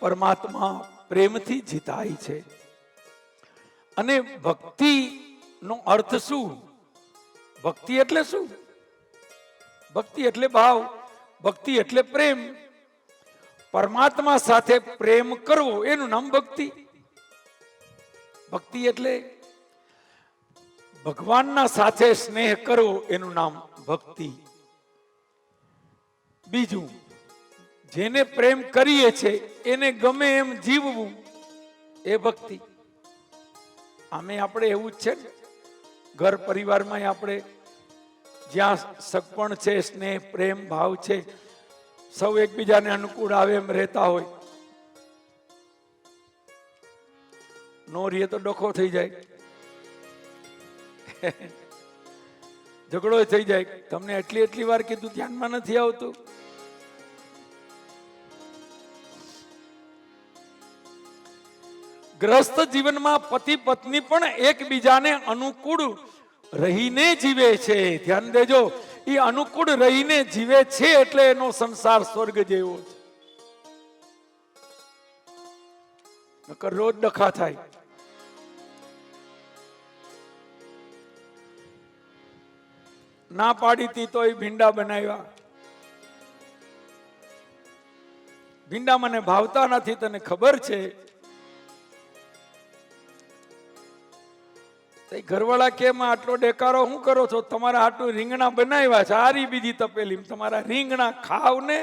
પરમાત્મા પ્રેમથી જીતાય છે. અને ભક્તિ નો અર્થ શું? ભક્તિ એટલે શું? ભક્તિ એટલે ભાવ, ભક્તિ એટલે પ્રેમ. પરમાત્મા સાથે પ્રેમ કરવો એનું નામ ભક્તિ. ભક્તિ એટલે ભગવાનના સાથે સ્નેહ કરવો એનું નામ ભક્તિ. બીજું, જેને પ્રેમ કરીએ છે એને ગમે એમ જીવવું એ ભક્તિ. આમે આપણે એવું જ છે ને, ઘર પરિવારમાં આપણે જ્યાં સગપણ છે, સ્નેહ પ્રેમ ભાવ છે, સૌ એકબીજાને અનુકૂળ આવે એમ રહેતા હોય. નો રીએ તો ડખો થઈ જાય, ઝઘડો થઈ જાય. તમને એટલી વાર કીધું, ધ્યાનમાં નથી આવતું. ગ્રસ્ત જીવનમાં પતિ પત્ની પણ એકબીજાને અનુકૂળ રહીને જીવે છે. ધ્યાન દેજો, એ અનુકૂળ રહીને જીવે છે એટલે એનો સંસાર સ્વર્ગ જેવો છે. નકર રોજ ડખા થાય. ના પાડી તી તો એ ભીંડા બનાવ્યા. ભીંડા મને ભાવતા નથી, તને ખબર છે. ઘરવાળા કેમ આટલો ડેકારો શું કરો છો? તમારા હાટું રીંગણા બનાવ્યા છે, આરી બીજી તપેલી, તમારા રીંગણા ખાવ ને.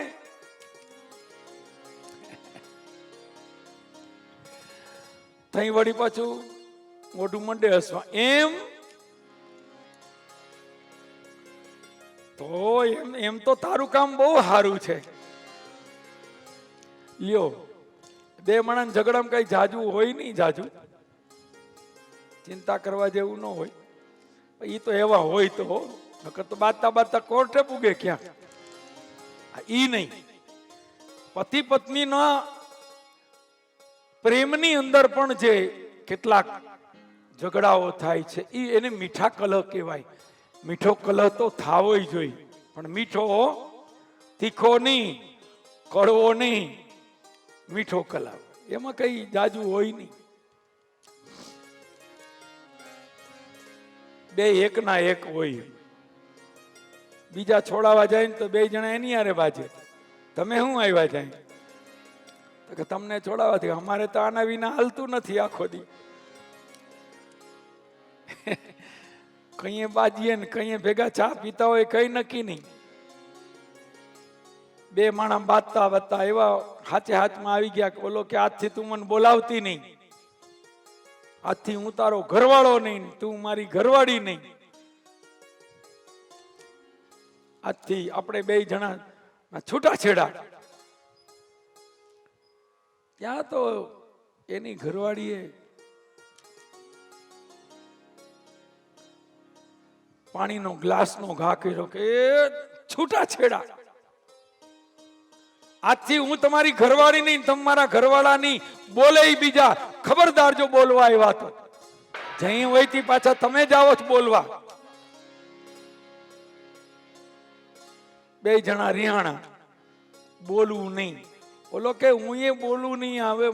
તઈ વળી પાછું મોઢું મંડે હસવા. એમ તો તારું કામ બહુ સારું છે. લ્યો, બે માણસ ઝઘડામાં કઈ જાજુ હોય નહીં. જાજુ ચિંતા કરવા જેવું ન હોય. એ તો એવા હોય તો, નકર તો બાતા કોર્ટે પૂગે ક્યાં. ઈ નહીં. પતિ પત્નીના પ્રેમની અંદર પણ જે કેટલાક ઝઘડાઓ થાય છે, એને મીઠા કલહ કહેવાય. મીઠો કલહ તો થાવો જોઈએ, પણ મીઠો તીખો નહીં, કડવો નહીં, મીઠો કલહ. એમાં કઈ જાજુ હોય નહીં. બે એક ના એક હોય. બીજા છોડાવા જાય ને તો બે જણા એની હારે બાજે. તમે શું આવ્યા જાય તો કે તમને છોડાવવાથી, અમારે તો આના વિના હાલતું નથી આખો દી. કઈએ બાજીએ ને કઈએ ભેગા ચા પીતા હોય, કઈ નક્કી નહીં. બે માણસ બાજતા બાજતા એવા હાથમાં આવી ગયા કે બોલો કે આજથી તું મને બોલાવતી નહીં, આજથી હું તારો ઘરવાળો નહીં, તું મારી ઘરવાળી નહીં. આજથી આપણે બે જણા છૂટાછેડા. ત્યાં તો એની ઘરવાળીએ પાણીનો ગ્લાસનો ઘા કર્યો કે છૂટાછેડા. આજથી હું તમારી ઘરવાળી નહીં, તમારા ઘરવાળા નહીં. બોલે બીજા, ખબરદાર જો બોલવા આવ્યા તો જઈ હોયથી પાછા તમે જાઓ છો બોલવા. બે જણા રિહાણા, બોલવું નહીં. બોલો કે હું એ બોલું નહીં, હવે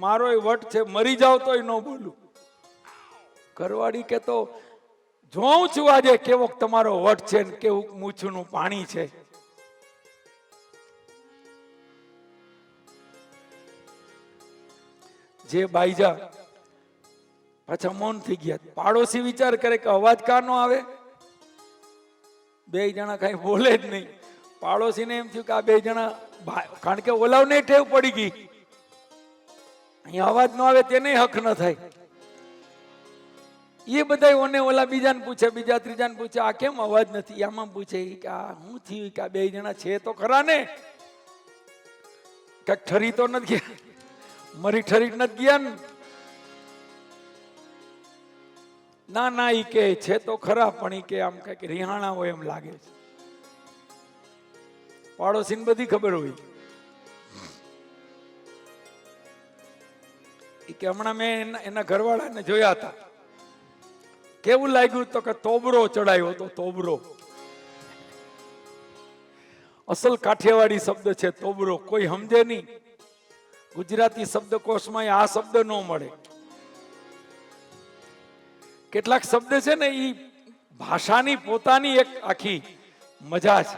મારો વટ છે, મરી જાવ તોય ન બોલું. ઘરવાળી કે તો જોઉં છું આજે કેવો તમારો વટ છે ને કેવું મૂછનું પાણી છે. જે બાઈજા પાછા મૌન થઈ ગયા. પાડોશી વિચાર કરે કે અવાજ કા નો આવે. બે જણા કઈ બોલે જ નહીં. પાડોશીને એમ થયું કે આ બે જણા, કારણ કે ઓલાવને ટેવ પડી ગઈ, અહીંયા અવાજ ન આવે તેને હક ન થાય. એ બધા ઓને ઓલા બીજાને પૂછે, બીજા ત્રીજાને પૂછે આ કેમ અવાજ નથી. આમાં પૂછે કે આ શું થયું, કે આ બે જણા છે તો ખરા ને, કઈક ઠરી તો નથી ગયા, મરી ઠરી નથી ગયા ને. ના ના ઈ કે છે તો ખરા, પણ ઈ કે આમ કઈક રિહાણા હોય એમ લાગે છે. પાડોશીને બધી ખબર હોય. ઈ કે હમણાં મેં એના ઘરવાળાને જોયા હતા. કેવું લાગ્યું તો કે તોબરો ચડાયો તો. તોબરો અસલ કાઠિયાવાડી શબ્દ છે તોબરો. કોઈ સમજે નહીં. ગુજરાતી શબ્દકોશમાં આ શબ્દ ન મળે. કેટલાક શબ્દ છે ને એ ભાષાની પોતાની એક આખી મજા છે.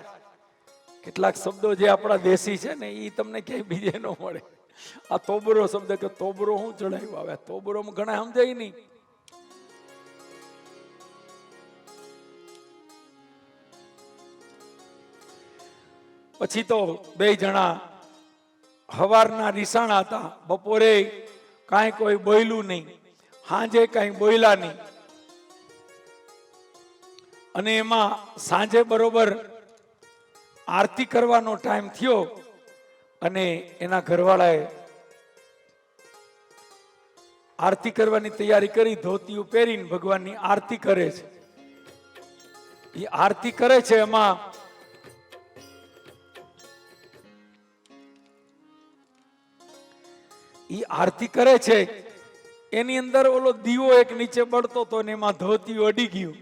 કેટલાક શબ્દો જે આપણા દેશી છે ને એ તમને ક્યાંય બીજે ન મળે. આ તોબરો શબ્દ કે તોબરો હું ચડાવ્યું આવે, તોબરોમાં ઘણા સમજાય નહીં. પછી તો બે જણા હવારના રીસાણા હતા, બપોરે કાંઈ કોઈ બોયલું નહીં, સાંજે કાંઈ બોયલા નહીં. અને એમાં સાંજે બરોબર આરતી કરવાનો ટાઈમ થયો અને એના ઘરવાળાએ આરતી કરવાની તૈયારી કરી, ધોતિયું પહેરીને ભગવાનની આરતી કરે છે. એ આરતી કરે છે, એમાં આરતી કરે છે એની અંદર ઓલો દીવો એક નીચે બળતો હતો ને એમાં ધોતિયું અડી ગયું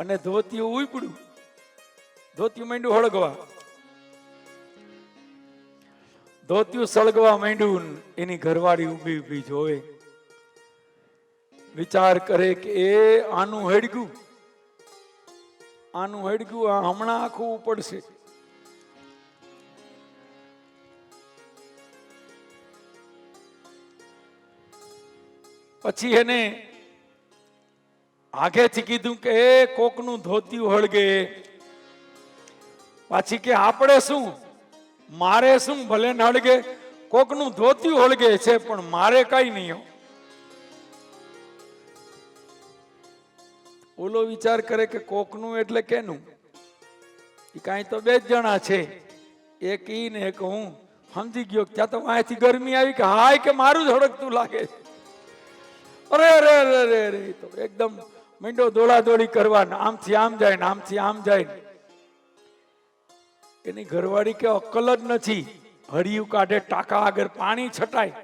અને ધોતિયું ઉપડ્યું. ધોતિયું માંડ્યું હળગવા, ધોતિયું સળગવા માંડ્યું. એની ઘરવાળી ઊભી ઊભી જોવે, વિચાર કરે કે એ આનું હડગ્યું, આનું હડગ્યું, આ હમણાં આખું ઉપડશે. પછી એને આગેથી કીધું કે એ કોકનું ધોતિયું હળગે. પાછી કે આપણે શું, મારે શું, ભલે ન હળગે, કોકનું ધોતિયું હળગે છે પણ મારે કઈ નહીં. ઓલો વિચાર કરે કે કોકનું એટલે કેનું, કાંઈ તો બે જ જણા છે, એક ઈ ને એક હું. સમજી ગયો ત્યાં તો અહીંથી ગરમી આવી કે હાય કે મારું જ હળગતું લાગે છે. અરે અરે અરે અરે અરે, તો એકદમ મીંડો દોડાદોડી કરવાના, આમથી આમ જાય ને આમથી આમ જાય. એની ઘરવાળી કે અક્કલ જ નથી, હળિયું કાઢે, ટાંકા આગળ પાણી છટાય,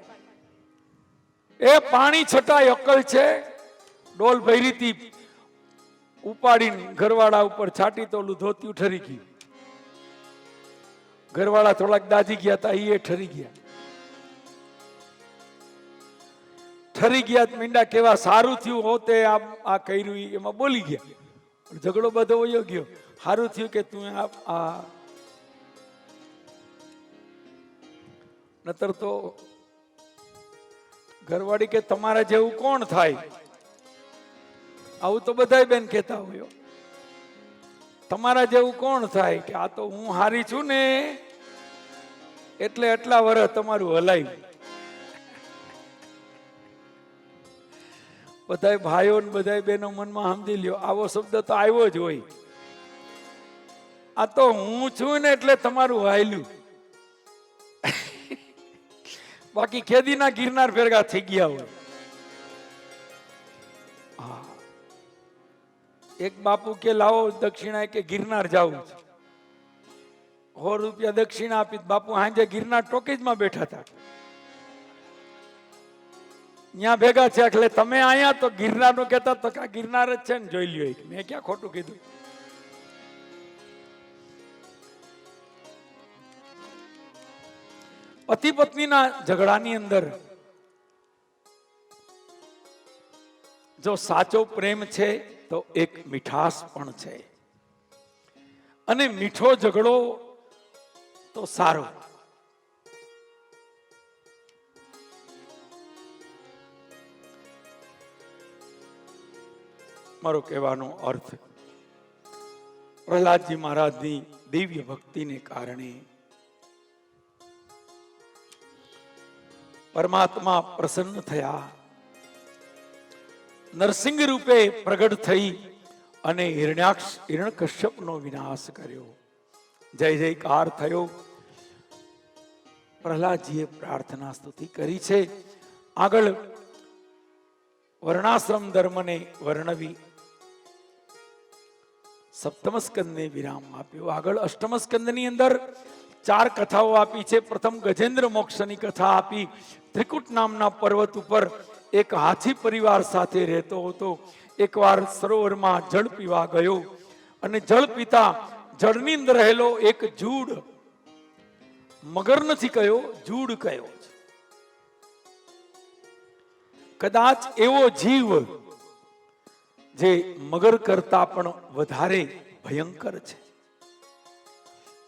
એ પાણી છટાય અક્કલ છે. ડોલ ભરી હતી, ઉપાડીને ઘરવાળા ઉપર છાટી તો ઓલું ધોતિયું ઠરી ગયું. ઘરવાળા થોડાક દાજી ગયા હતા, એ ઠરી ગયા. ઠરી ગયા મીંડા કેવા સારું થયું હોતે આ કર્યું, એમાં બોલી ગયા. ઝઘડો બધો વયો ગયો. સારું થયું કે તું આ નતર તો ઘરવાળી કે તમારા જેવું કોણ થાય. આવું તો બધાય બેન કહેતા હોય, તમારા જેવું કોણ થાય, કે આ તો હું હારી છું ને એટલે એટલા વર્ષ તમારું હલાયું. બધાય ભાઈઓ ને બધાય બહેનો મનમાં સમજી લ્યો, આવો શબ્દ તો આવ્યો જ હોય. આ તો હું છું ને એટલે તમારું હાલ્યું. બાકી ખેદીના ગિરનાર ભેગા થઈ ગયા હોય. એક બાપુ કે લાવો દક્ષિણા, કે ગિરનાર જવું છે, 100 રૂપિયા દક્ષિણા આપી. બાપુ હાંજે ગિરનાર ટોકીજમાં બેઠા હતા, ત્યાં ભેગા છે. એટલે તમે આયા તો ગિરનાર નું કહેતા તો ગિરનાર જ છે ને, જોઈ લ્યો. મેં ક્યાં ખોટું કીધું. પતિ પત્નીના ઝઘડાની અંદર જો સાચો પ્રેમ છે તો એક મીઠાશ પણ છે. અને મીઠો ઝઘડો તો સારો. મારો કહેવાનો અર્થ, પ્રહલાદજી મહારાજની દિવ્ય ભક્તિને કારણે પરમાત્મા પ્રસન્ન થયા, નરસિંહ રૂપે પ્રગટ થઈ અને હિરણ્યકશ્યપનો વિનાશ કર્યો. જય જયકાર થયો. પ્રહલાદજીએ પ્રાર્થના સ્તુતિ કરી છે. આગળ વર્ણાશ્રમ ધર્મને વર્ણવી સપ્તમ સ્કંદને વિરામ આપ્યો. આગળ અષ્ટમ સ્કંદની અંદર 4 કથાઓ આપી છે. પ્રથમ ગજેન્દ્ર મોક્ષની કથા આપી. ત્રિકુટ નામના પર્વત ઉપર એક હાથી પરિવાર સાથે રહેતો હતો. એકવાર સરોવરમાં જળ પીવા ગયો અને જળ પીતા જળની અંદર રહેલો એક જૂડ, મગર નથી કયો, જૂડ કયો, કદાચ એવો જીવ જે મગર કરતા પણ વધારે ભયંકર છે,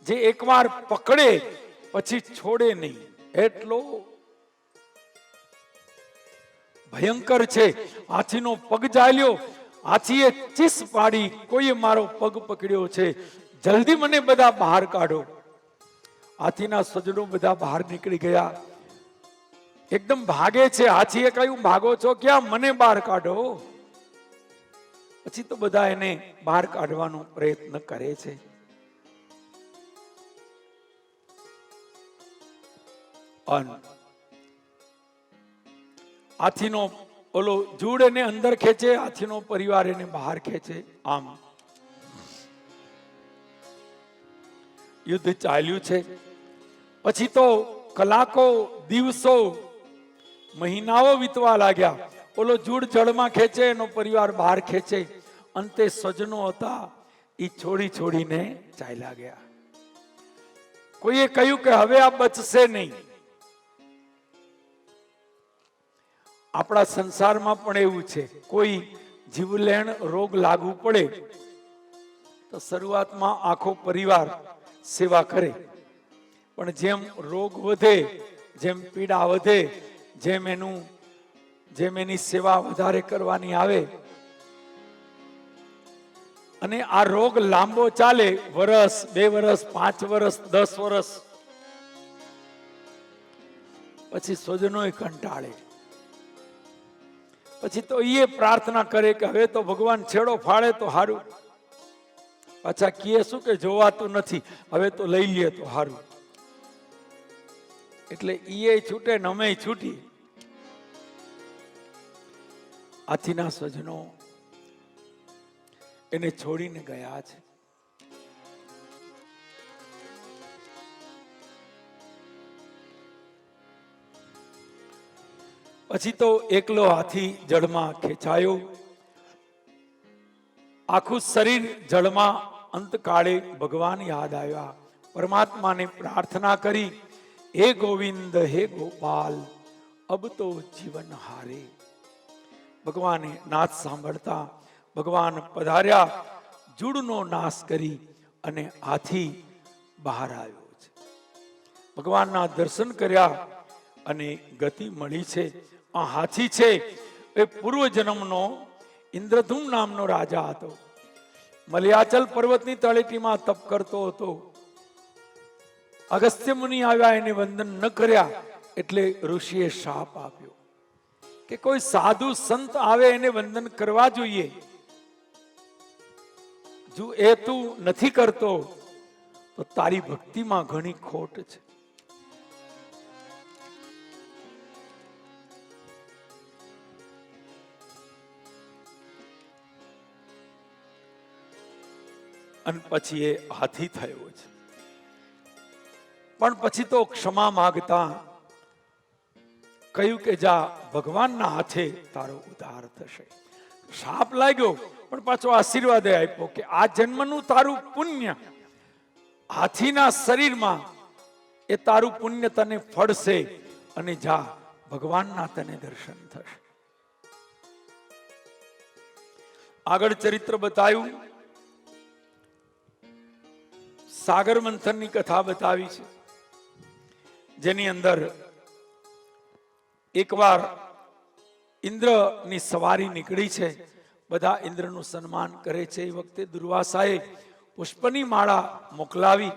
જે એકવાર પકડે પછી છોડે નહીં, એટલો ભયંકર છે. હાથીનો પગ ચાલ્યો, હાથીએ ચીસ પાડી, કોઈએ મારો પગ પકડ્યો છે, જલ્દી મને બધા બહાર કાઢો. હાથીના સજ્જનો બધા બહાર નીકળી ગયા, એકદમ ભાગે છે. હાથીએ કહ્યું, ભાગો છો ક્યાં? મને બહાર કાઢો. પછી તો બધા એને બહાર કાઢવાનો પ્રયત્ન કરે છે. હાથીનો ઓલો જૂડ એને અંદર ખેંચે, હાથીનો પરિવાર એને બહાર ખેંચે. આમ યુદ્ધ ચાલ્યું છે. પછી તો કલાકો, દિવસો, મહિનાઓ વીતવા લાગ્યા. ઓલો જૂડ જળમાં ખેંચે, એનો પરિવાર બહાર ખેંચે. અંતે સજનો હતા એ છોડી છોડીને ચાલ્યા ગયા. કોઈએ કહ્યું કે હવે આ બચશે નહીં. આપણા સંસારમાં પણ એવું છે, કોઈ જીવલેણ રોગ લાગુ પડે તો શરૂઆતમાં આખો પરિવાર સેવા કરે, પણ જેમ રોગ વધે, જેમ પીડા વધે, જેમ એની સેવા વધારે કરવાની આવે, અને આ રોગ લાંબો ચાલે, વર્ષ, 2 વર્ષ, 5 વર્ષ, 10 વર્ષ, પછી સ્વજનોય કંટાળે. પછી તો એ પ્રાર્થના કરે કે હવે તો ભગવાન છેડો ફાળે તો હારું. પાછા કહે શું કે જોવાતું નથી, હવે તો લઈ લે તો હારું. એટલે એ છૂટે ને અમે છૂટી. હાથીના સ્વજનો એને છોડીને ગયા છે. પછી તો એકલો હાથી જળમાં ખેંચાયો, આખું શરીર જળમાં. અંતકાળે ભગવાન યાદ આવ્યા, પરમાત્માને પ્રાર્થના કરી, હે ગોવિંદ, હે ગોપાલ, અબ તો જીવન હારે. ભગવાને નાદ સાંભળતા ભગવાન પધાર્યા, જૂડનો નાશ કરી અને હાથી બહાર આવ્યો છે. ભગવાનના દર્શન કર્યા અને ગતિ મળી છે. આ હાથી છે એ પૂર્વ જન્મનો ઇન્દ્રધૂમ નામનો રાજા હતો. મલયાચલ પર્વતની તળેટીમાં તપ કરતો હતો. અગસ્ત્ય મુનિ આવ્યા, એને વંદન ન કર્યા એટલે ઋષિએ શાપ આપ્યો કે કોઈ સાધુ સંત આવે એને વંદન કરવા જોઈએ. જો એ તું નથી કરતો તો તારી ભક્તિમાં ઘણી ખોટ છે. અને પછી એ હાથી થયો છે. પણ પછી તો ક્ષમા માંગતા કહ્યું કે જા, ભગવાનના હાથે તારો ઉદ્ધાર થશે. શાપ લાગ્યો પણ પાછો આશીર્વાદ આપ્યો કે આ જન્મનું તારું પુણ્ય હાથીના શરીરમાં, એ તારું પુણ્ય તને ફળશે અને જા, ભગવાનના તને દર્શન થશે. આગળ ચરિત્ર બતાવ્યું, સાગર મંથનની કથા બતાવી છે, જેની અંદર એકવાર ઇન્દ્રની સવારી નીકળી છે. બધા ઇન્દ્રનું સન્માન કરે છે. એ વખતે દુર્વાસાએ પુષ્પની માળા મોકલાવી.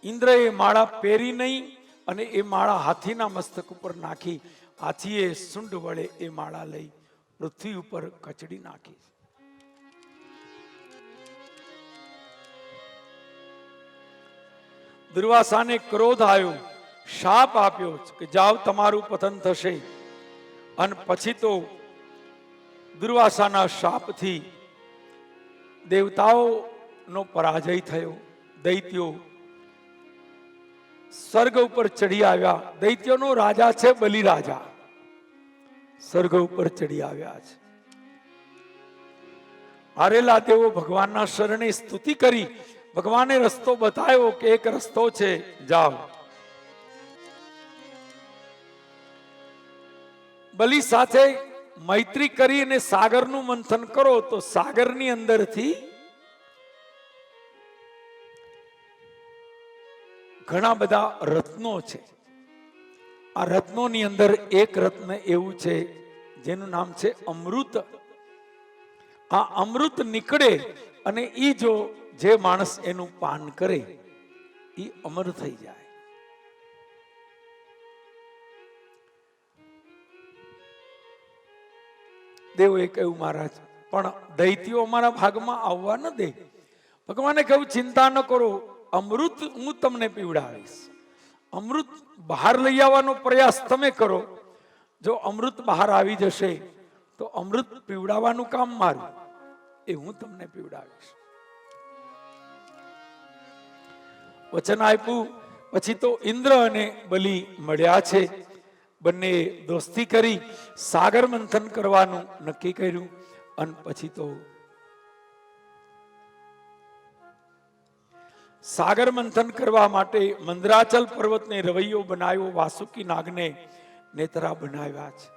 ઇન્દ્રએ માળા પહેરી નહીં અને એ માળા હાથીના મસ્તક ઉપર નાખી. હાથીએ સુંડ વડે એ માળા લઈ પૃથ્વી ઉપર કચડી નાખી. દુર્વાસાને ક્રોધ આવ્યો, શાપ આપ્યો કે જાઓ, તમારું પતન થશે. અને પછી તો દુર્વાસાના શાપથી દેવતાઓનો પરાજય થયો. દૈત્યો સ્વર્ગ ઉપર ચડી આવ્યા. દૈત્યોનો રાજા છે બલિરાજા, સ્વર્ગ ઉપર ચડી આવ્યા છે. હારેલા દેવો ભગવાનના શરણે સ્તુતિ કરી. ભગવાને રસ્તો બતાવ્યો કે એક રસ્તો છે, જાઓ. બલિ સાથે મૈત્રી કરી અને સાગરનું મંથન કરો તો સાગરની અંદરથી ઘણા બધા રત્નો છે. આ રત્નોની અંદર એક રત્ન એવું છે જેનું નામ છે અમૃત. આ અમૃત નીકળે અને ઈ જો જે માણસ એનું પાન કરે ઈ અમર થઈ જાય. દેવોએ કહ્યું મહારાજ પણ દૈત્યો અમારા ભાગમાં આવવા ન દે. ભગવાને કહ્યું ચિંતા ન કરો, અમૃત હું તમને પીવડાવીશ. અમૃત બહાર લઈ આવવાનો પ્રયાસ તમે કરો. જો અમૃત બહાર આવી જશે તો અમૃત પીવડાવવાનું કામ મારું, એ હું તમને પીવડાવીશ. વચન આપ્યું. પછી તો ઇન્દ્ર અને બલિ મળ્યા છે. બંને દોસ્તી કરી સાગર મંથન કરવાનું નક્કી કર્યું. અને પછી તો સાગર મંથન કરવા માટે મંદરાચલ પર્વતને રવૈયો બનાવ્યો, વાસુકી નાગને નેત્રા બનાવ્યા છે.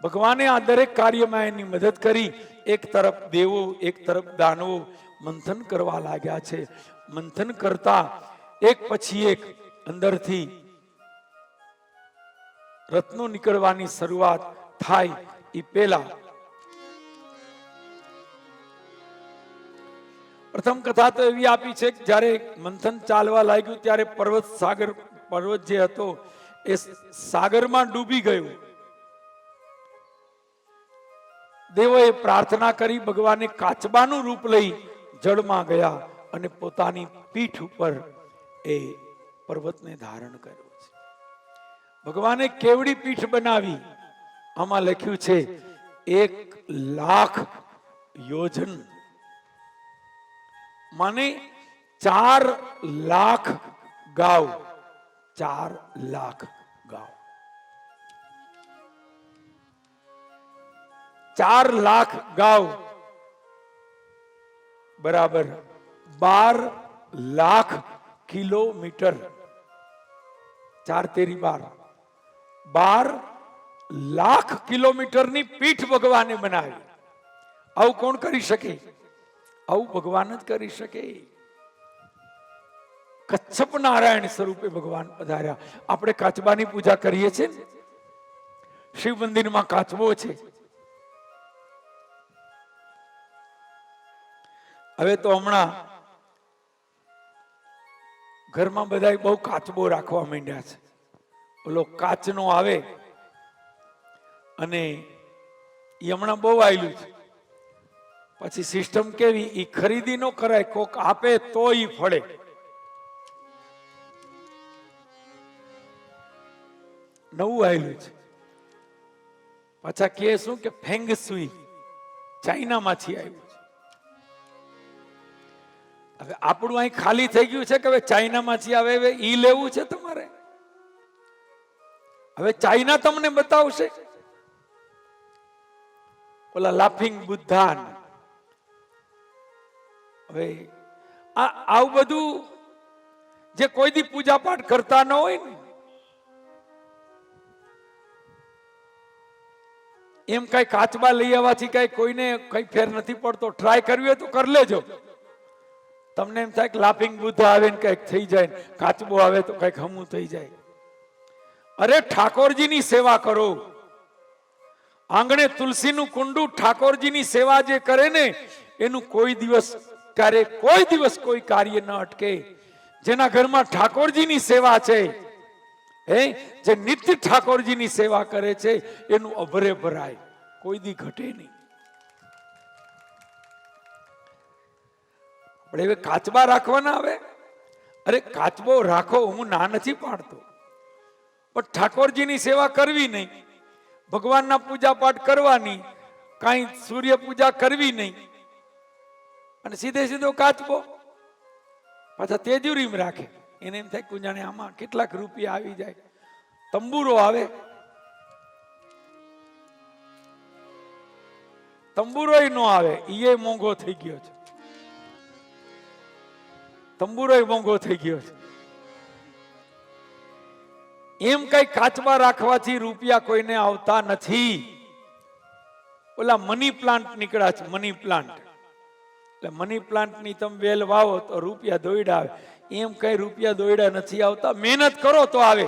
ભગવાને આ દરેક કાર્યમાં એની મદદ કરી. એક તરફ દેવો, એક તરફ દાનવો મંથન કરવા લાગ્યા છે. મંથન કરતા એક પછી એક અંદરથી રત્નો નીકળવાની શરૂઆત થાય. એ પેલા પ્રથમ કથા તો એવી આપી છે કે જ્યારે મંથન ચાલવા લાગ્યું ત્યારે પર્વત જે હતો એ સાગરમાં ડૂબી ગયો. દેવોએ પ્રાર્થના કરી, ભગવાને કાચબાનું રૂપ લઈ જળમાં ગયા અને પોતાની પીઠ ઉપર એ પર્વતને ધારણ કર્યો છે. ભગવાને કેવડી પીઠ બનાવી? આમાં લખ્યું છે 1,00,000 યોજન, માને 4,00,000 ગાવ. 4,00,000 ગાવ, 4,00,000 ગાવ બરાબર 12,00,000 કિલોમીટર. 4 તેરી 12, 12,00,000 કિલોમીટરની પીઠ ભગવાને બનાવી. આવું કોણ કરી શકે? આવું ભગવાન જ કરી શકે. કચ્છપ નારાયણ સ્વરૂપે ભગવાન પધાર્યા. આપણે કાચબાની પૂજા કરીએ છીએ. શિવ મંદિરમાં કાચબો છે. હવે તો હમણાં ઘરમાં બધા બહુ કાચબો રાખવા માંડ્યા છે. ઓલો કાચનો આવે અને એ હમણાં બહુ આવેલું છે. પછી સિસ્ટમ કેવી? ઈ ખરીદી ન કરાય, કોક આપે તો ઈ ફળે. નવું આવેલું છે. પાછા કે શું કે ફેંગ સુઈ ચાઇનામાંથી આવ્યું છે. હવે આપણું અહીં ખાલી થઈ ગયું છે કે હવે ચાઇનામાંથી આવે, હવે ઈ લેવું છે તમારે? હવે ચાઇના તમને બતાવશે. ઓલા લાફિંગ બુદ્ધા. હવે આવું બધું જે કોઈ દી પૂજા પાઠ કરતા ન હોય ને, એમ કઈ કાચબા લઈ આવવાથી કઈ કોઈને કઈ ફેર નથી પડતો. ટ્રાય કરવી હોય તો કરી લેજો. તમને એમ થાય કે લાફિંગ બુદ્ધા આવે ને કઈક થઈ જાય, કાચબો આવે તો કઈક હમું થઈ જાય. અરે ઠાકોરજીની સેવા કરો. આંગણે તુલસીનું કુંડું, ઠાકોરજીની સેવા જે કરે ને એનું કોઈ દિવસ કોઈ કાર્ય ન અટકે. જેના ઘરમાં ઠાકોરજીની સેવા છે, જે નિત્ય ઠાકોરજીની સેવા કરે છે, એનું અભરે ભરાય, કોઈ દી ઘટે નહીં. આપણે હવે કાચબા રાખવાના આવે. અરે કાચબો રાખો, હું ના નથી પાડતો, પણ ઠાકોરજીની સેવા કરવી નહીં, ભગવાનના પૂજા પાઠ કરવાની, કાંઈ સૂર્ય પૂજા કરવી નહીં, અને સીધો કાચબો પાછા તેજુરીમાં રાખે. એને એમ થાય કુંજાણે આમાં કેટલાક રૂપિયા આવી જાય. તંબુરો આવે, તંબુરોય નો આવે, ઈ મોંઘો થઈ ગયો છે. તંબુરોય મોંઘો થઈ ગયો છે. એમ કઈ કાચબા રાખવાથી રૂપિયા કોઈને આવતા નથી. ઓલા મની પ્લાન્ટ નીકળ્યા છે, મની પ્લાન્ટ. એટલે મની પ્લાન્ટ ની તમે વેલ વાવો તો રૂપિયા દોયડા આવે. એમ કઈ રૂપિયા દોયડા નથી આવતા. મહેનત કરો તો આવે.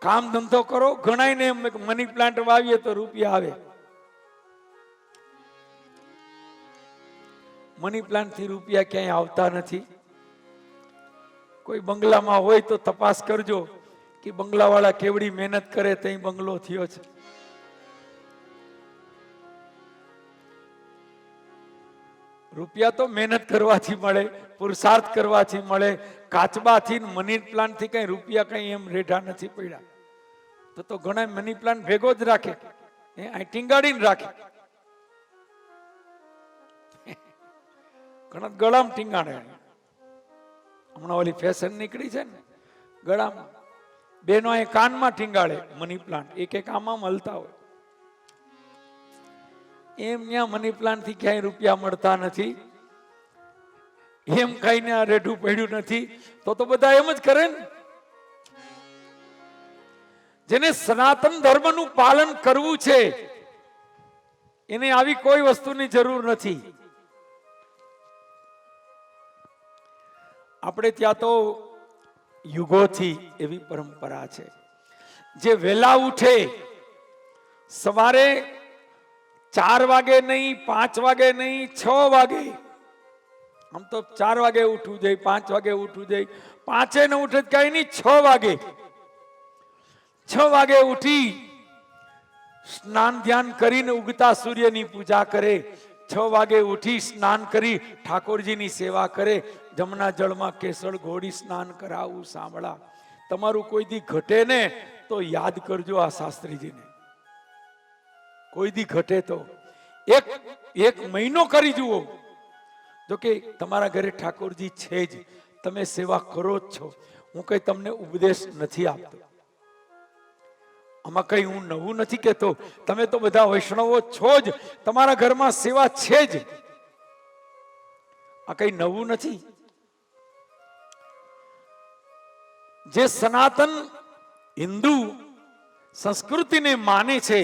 કામ ધંધો કરો. ઘણાને એમ મની પ્લાન્ટ વાવીએ તો રૂપિયા આવે. મની પ્લાન્ટ થી રૂપિયા ક્યાંય આવતા નથી. કોઈ બંગલામાં હોય તો તપાસ કરજો કે બંગલાવાળા કેવડી મહેનત કરે ત્યાં બંગલો થયો છે. રૂપિયા તો મહેનત કરવાથી મળે, પુરુષાર્થ કરવાથી મળે. કાચબાથી મની પ્લાન્ટ થી કઈ રૂપિયા કઈ એમ રેઢા નથી પડ્યા. તો ઘણા મની પ્લાન્ટ ભેગો જ રાખે, ટીંગાડીને રાખે. ઘણા ગળામાં ટીંગાડે. હમણાં ઓલી ફેશન નીકળી છે ને, ગળામાં. બેનો એ કાનમાં ટીંગાડે મની પ્લાન્ટ. એક એક આમાં મળતા હોય. એમ ત્યાં મની પ્લાન્ટ થી ક્યાંય રૂપિયા મળતા નથી. એમ કઈને આ રેઢું પડ્યું નથી. તો બધા એમ જ કરે ને. જેને સનાતન ધર્મનું પાલન કરવું છે એને આવી કોઈ વસ્તુની જરૂર નથી. આપણે ત્યાં તો યુગોથી એવી પરંપરા છે. જે વહેલા ઉઠે, સવારે 4 વાગે નહીં, 5 વાગે નહીં, 6 વાગે. આમ તો 4 વાગે ઉઠવું જોઈએ, 5 વાગે ઉઠવું જોઈએ. 5 ન ઉઠે કઈ નહીં, 6 વાગે. 6 વાગે ઉઠી સ્નાન ધ્યાન કરીને ઉગતા સૂર્યની પૂજા કરે. 6 વાગે ઉઠી સ્નાન કરી ઠાકોરજીની સેવા કરે. જમના જળમાં કેસર ઘોડી સ્નાન કરાવું. સાંભળા, તમારું કોઈ દી ઘટે ને તો યાદ કરજો આ શાસ્ત્રીજીને. કોઈ દી ઘટે તો એક મહિનો કરી જુઓ. જો કે તમારા ઘરે ઠાકોરજી છે જ, તમે સેવા કરો જ છો. હું કઈ તમને ઉપદેશ નથી આપતો. આમાં કઈ હું નવું નથી કહેતો. તમે તો બધા વૈષ્ણવો છો જ, તમારા ઘરમાં સેવા છે જ. આ કઈ નવું નથી. જે સનાતન હિન્દુ સંસ્કૃતિને માને છે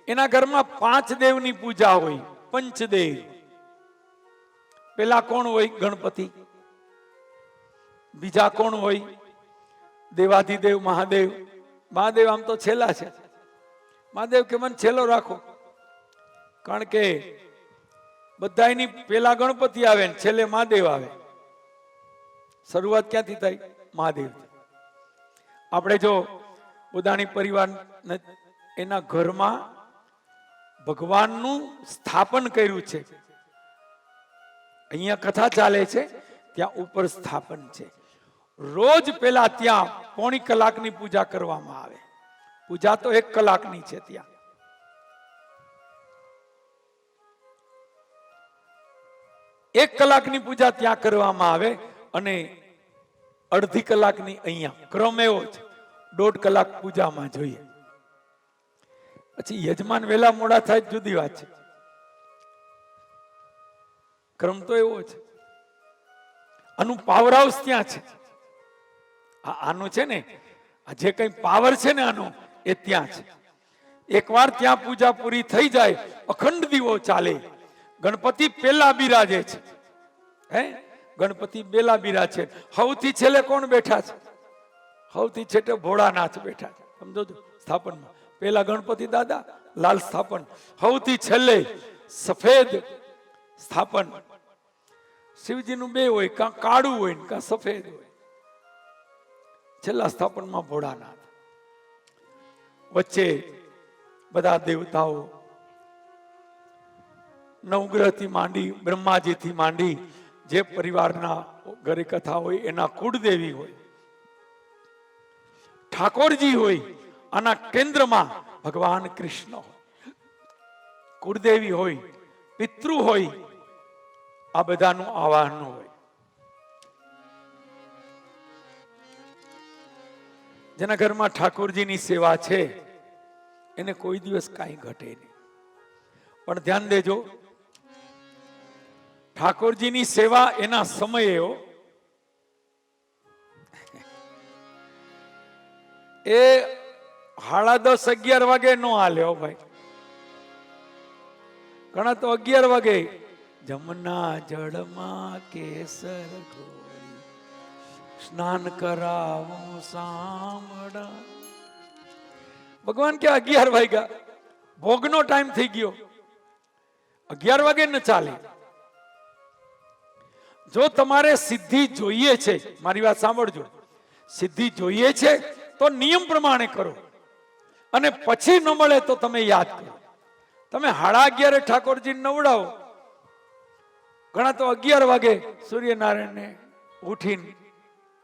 એના ઘરમાં 5 દેવની પૂજા હોય. પંચદેવ. પેલા કોણ હોય? ગણપતિ. બીજા કોણ હોય? દેવાધિદેવ મહાદેવ. મહાદેવ આમ તો છેલ્લા છે. મહાદેવ કે મને છેલ્લો રાખો, કારણ કે બધા એની પેલા ગણપતિ આવે ને છેલ્લે મહાદેવ આવે. શરૂઆત ક્યાંથી થાય? મહાદેવ. આપણે જો ઉદાણી પરિવાર એના ઘરમાં ભગવાનનું સ્થાપન કર્યું છે. અહીંયા કથા ચાલે છે, ત્યાં ઉપર સ્થાપન છે. રોજ પેલા ત્યાં 1.5 કલાકની પૂજા કરવામાં આવે. પૂજા તો 1 કલાકની છે. ત્યાં 1 કલાકની પૂજા ત્યાં કરવામાં આવે અને અડધી કલાકની અહીંયા. ક્રમ એવો છે, 1.5 કલાક પૂજામાં જોઈએ. પછી યજમાન વેલા મોડા થાય જુદી વાત છે. ક્રમ તો એવો છે. આનું પાવર હાઉસ ત્યાં છે. આનું છે ને, આ જે કઈ પાવર છે ને આનો, એ ત્યાં છે. એકવાર ત્યાં પૂજા પૂરી થઈ જાય, અખંડ દીવો ચાલે. ગણપતિ પેલા બિરાજે છે. ગણપતિ પેલા બિરાજ છે. સૌથી છેલ્લે કોણ બેઠા છે? સૌથી છેટે ભોળાનાથ બેઠા છે. સમજો છો? સ્થાપનમાં પેલા ગણપતિ દાદા, લાલ સ્થાપન. સૌથી છેલ્લે સફેદ સ્થાપન. શિવજીનું 2 હોય, કાં કાળું હોય ને કાં સફેદ હોય. છેલ્લા સ્થાપનમાં ભોળાનાથ. વચ્ચે બધા દેવતાઓ, નવગ્રહથી માંડી, બ્રહ્માજીથી માંડી, જે પરિવારના ઘરે કથા હોય એના કુળદેવી હોય. ઠાકોરજી હોય, આના કેન્દ્રમાં ભગવાન કૃષ્ણ હોય. કુળદેવી હોય, પિતૃ હોય, આ બધાનું આવાહન હોય. જેના ઘરમાં ઠાકોરજીની સેવા છે એને કોઈ દિવસ કાંઈ ઘટે નહીં. પણ ધ્યાન દેજો, ઠાકોરજીની સેવા એના સમયે એ 10:30 11 વાગે નો હાલે હો ભાઈ. ઘણા તો 11 વાગે જમના જળમાં કેસર ઘોળી સ્નાન કરાવું સામડા. ભગવાન કે 11 વાગ્યા, ભોગનો ટાઈમ થઈ ગયો, 11 વાગે ન ચાલે. જો તમારે સિદ્ધિ જોઈએ છે, મારી વાત સાંભળજો, સિદ્ધિ જોઈએ છે તો નિયમ પ્રમાણે કરો, અને પછી ન મળે તો તમે યાદ કરો. તમે 11:30 ઠાકોરજી નવડાવો. ઘણા તો 11 વાગે સૂર્યનારાયણને ઉઠીને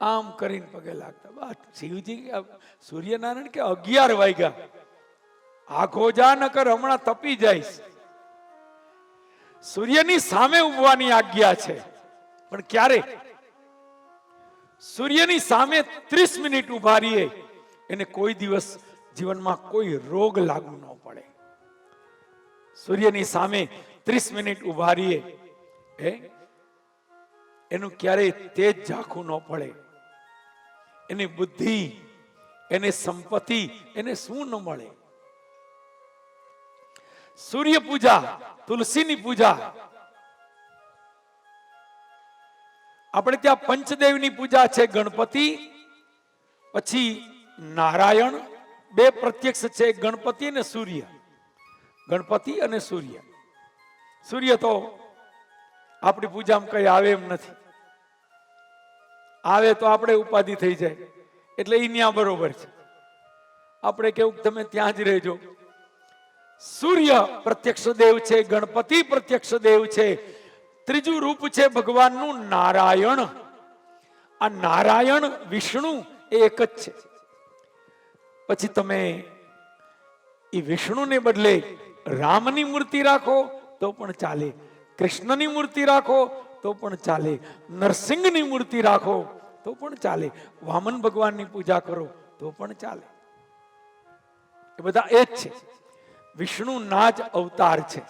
આમ કરીને પગે લાગતા. બસ શિવજી સૂર્યનારાયણ કે 11 વાગ્યા, આખો જા નકર હમણાં તપી જઈશ. સૂર્યની સામે ઉભવાની આજ્ઞા છે, પણ ક્યારે? સૂર્યની સામે 30 મિનિટ ઉભા રહીએ, એને કોઈ દિવસ જીવનમાં કોઈ રોગ લાગુ ન પડે. સૂર્યની સામે 30 મિનિટ ઉભા રહીએ, એનું ક્યારેય તેજ ઝાંખું ન પડે. એની બુદ્ધિ, એને સંપત્તિ, એને શું ન મળે? સૂર્ય પૂજા, તુલસીની પૂજા. આપણે ત્યાં પંચદેવની પૂજા છે, ગણપતિ પછી નારાયણ, બે પ્રત્યક્ષ છે, ગણપતિ અને સૂર્ય. ગણપતિ અને સૂર્ય. સૂર્ય તો આપણી પૂજામાં કઈ આવે એમ નથી. આવે તો આપણે ઉપાધિ થઈ જાય, એટલે એ ન્યા બરોબર છે. આપણે કેવું તમે ત્યાં જ રહેજો. સૂર્ય પ્રત્યક્ષ દેવ છે, ગણપતિ પ્રત્યક્ષ દેવ છે. ત્રીજું રૂપ છે ભગવાનનું નારાયણ. આ નારાયણ વિષ્ણુ એક જ છે. પછી તમે એ વિષ્ણુને બદલે રામની મૂર્તિ રાખો તો પણ ચાલે, કૃષ્ણની મૂર્તિ રાખો તો પણ ચાલે, નરસિંહની મૂર્તિ રાખો તો પણ ચાલે, વામન ભગવાનની પૂજા કરો તો પણ ચાલે. એ બધા એ જ છે, વિષ્ણુના જ અવતાર છે.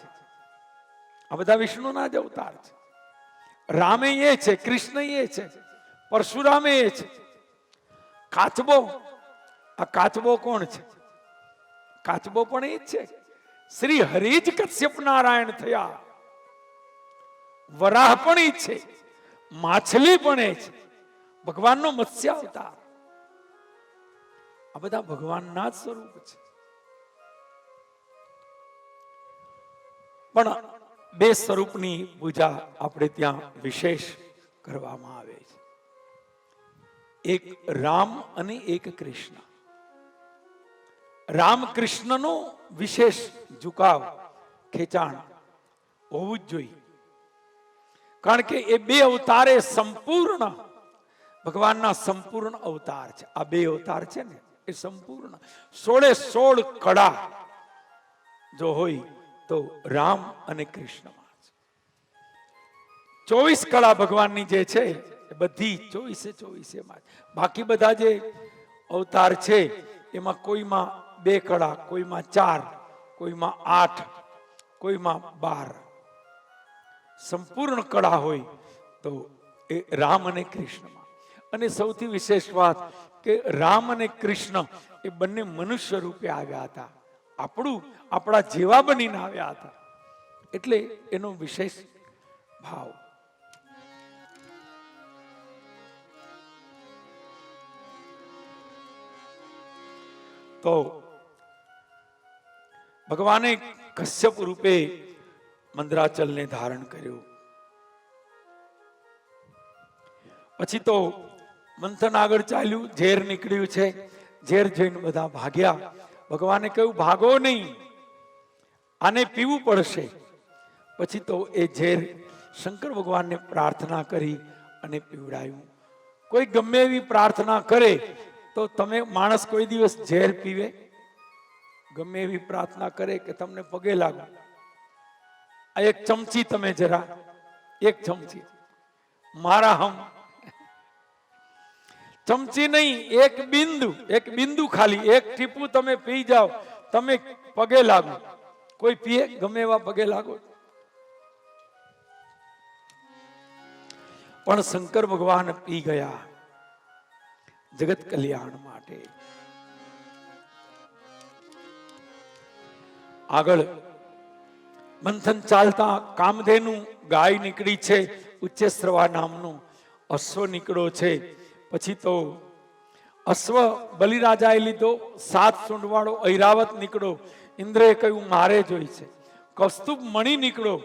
આ બધા વિષ્ણુના જ અવતાર છે. રામે એ છે, કૃષ્ણ એ છે, પરશુરામે એ છે. કાચબો, આ કાચબો કોણ છે? કાચબો પણ એ જ છે. શ્રી હરિ જ કશ્યપ નારાયણ થયા. વરાહ પણ એ છે, માછલી પણ એ છે, ભગવાનનો મત્સ્ય અવતાર. આ બધા ભગવાનના જ સ્વરૂપ છે. પણ બે સ્વરૂપની પૂજા આપણે ત્યાં વિશેષ કરવામાં આવે છે. એક રામ અને એક કૃષ્ણ. રામ કૃષ્ણનો વિશેષ ઝુકાવ, ખેંચાણ હોવું જ જોઈએ. કારણ કે એ બે અવતારે સંપૂર્ણ ભગવાનના સંપૂર્ણ અવતાર છે. આ બે અવતાર છે ને એ સંપૂર્ણ 16 કળા જો હોય તો રામ અને કૃષ્ણમાં છે. 24 કળા ભગવાનની જે છે એ બધી 24 માં. બાકી બધા જે અવતાર છે એમાં કોઈમાં 2 કળા, કોઈમાં 4, કોઈમાં 8, કોઈમાં 12. સંપૂર્ણ કળા હોય તો એ રામ અને કૃષ્ણમાં. અને સૌથી વિશેષ વાત કે રામ અને કૃષ્ણ એ બંને મનુષ્ય રૂપે આવ્યા હતા. આપણા જેવા બનીને આવ્યા હતા, એટલે એનો વિશેષ ભાવ. તો ભગવાને કશ્યપ રૂપે મંદરાચલને ધારણ કર્યું. પછી તો મંથન આગળ ચાલ્યું, ઝેર નીકળ્યું છે. ઝેર જોઈને બધા ભાગ્યા. ભગવાને કહ્યું ભાગો નહીં, આને પીવું પડશે. પછી તો એ ઝેર શંકર ભગવાનને પ્રાર્થના કરી અને પીવડાયું. કોઈ ગમે એવી પ્રાર્થના કરે તો તમે માણસ કોઈ દિવસ ઝેર પીવે? ગમે એવી પ્રાર્થના કરે કે તમને પગે લાગો, આ એક ચમચી તમે જરા, એક ચમચી મારા હમ, ચમચી નહીં, એક બિંદુ ખાલી, એક ટીપું તમે પી જાઓ, તમે પગે લાગો. કોઈ પીએ? ગમે એવા પગે લાગો. પણ શંકર ભગવાન પી ગયા જગત કલ્યાણ માટે. આગળ મંથન ચાલતા કામધેનુ ગાય નીકળી છે, ઉચ્ચેશ્રવા નામનો અશ્વ નીકળ્યો છે. પછી તો અશ્વ બલિરાજાએ લીધો. 7 સૂંઢવાળો ઐરાવત નીકળ્યો. ઇન્દ્રએ કહ્યું મારે જોઈ છે. કૌસ્તુભ મણિ નીકળ્યો,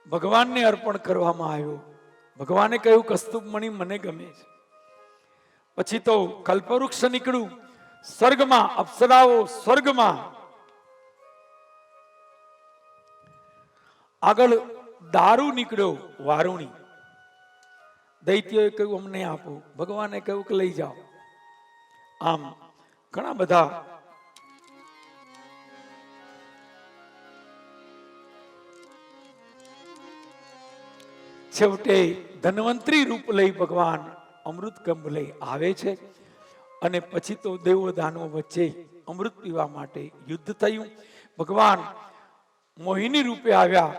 ભગવાનને અર્પણ કરવામાં આવ્યો. ભગવાને કહ્યું કૌસ્તુભ મણિ મને ગમે છે. પછી તો કલ્પવૃક્ષ નીકળ્યું. સ્વર્ગમાં અપ્સરાઓ, સ્વર્ગમાં આગળ દારૂ નીકળ્યો, વારુણી. દૈત્યોએ કહ્યું અમને આપો. ભગવાને કહ્યું કે લઈ જાઓ. આમ ઘણા બધા છેવટે ધન્વંતરી રૂપ લઈ ભગવાન અમૃત કંબ લઈ આવે છે. અને પછી તો દેવો દાનવો વચ્ચે અમૃત પીવા માટે યુદ્ધ થયું. ભગવાન મોહિની રૂપે આવ્યા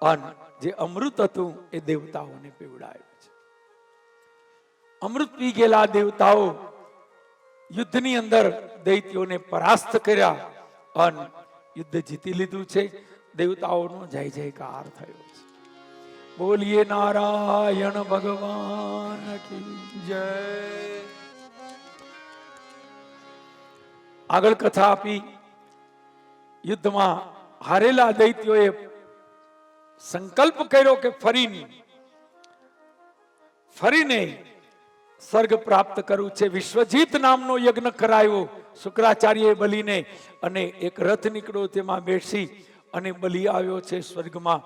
અને જે અમૃત હતું એ દેવતાઓને પીવડાવ્યું છે. અમૃત પી ગયેલા દેવતાઓ યુદ્ધની અંદર દૈત્યોને પરાસ્ત કર્યા અને યુદ્ધ જીતી લીધું છે. દેવતાઓનો જય જયકાર થયો છે. બોલીએ નારાયણ ભગવાન કી જય. આગળ કથા આપી. યુદ્ધમાં હારેલા દૈત્યોએ સંકલ્પ કર્યો કે ફરીને સ્વર્ગ પ્રાપ્ત કરવું છે. વિશ્વજીત નામનો યજ્ઞ કરાયો શુક્રાચાર્ય બલિને, અને એક રથ નીકળ્યો તેમાં બેસી અને બલિ આવ્યો છે સ્વર્ગમાં.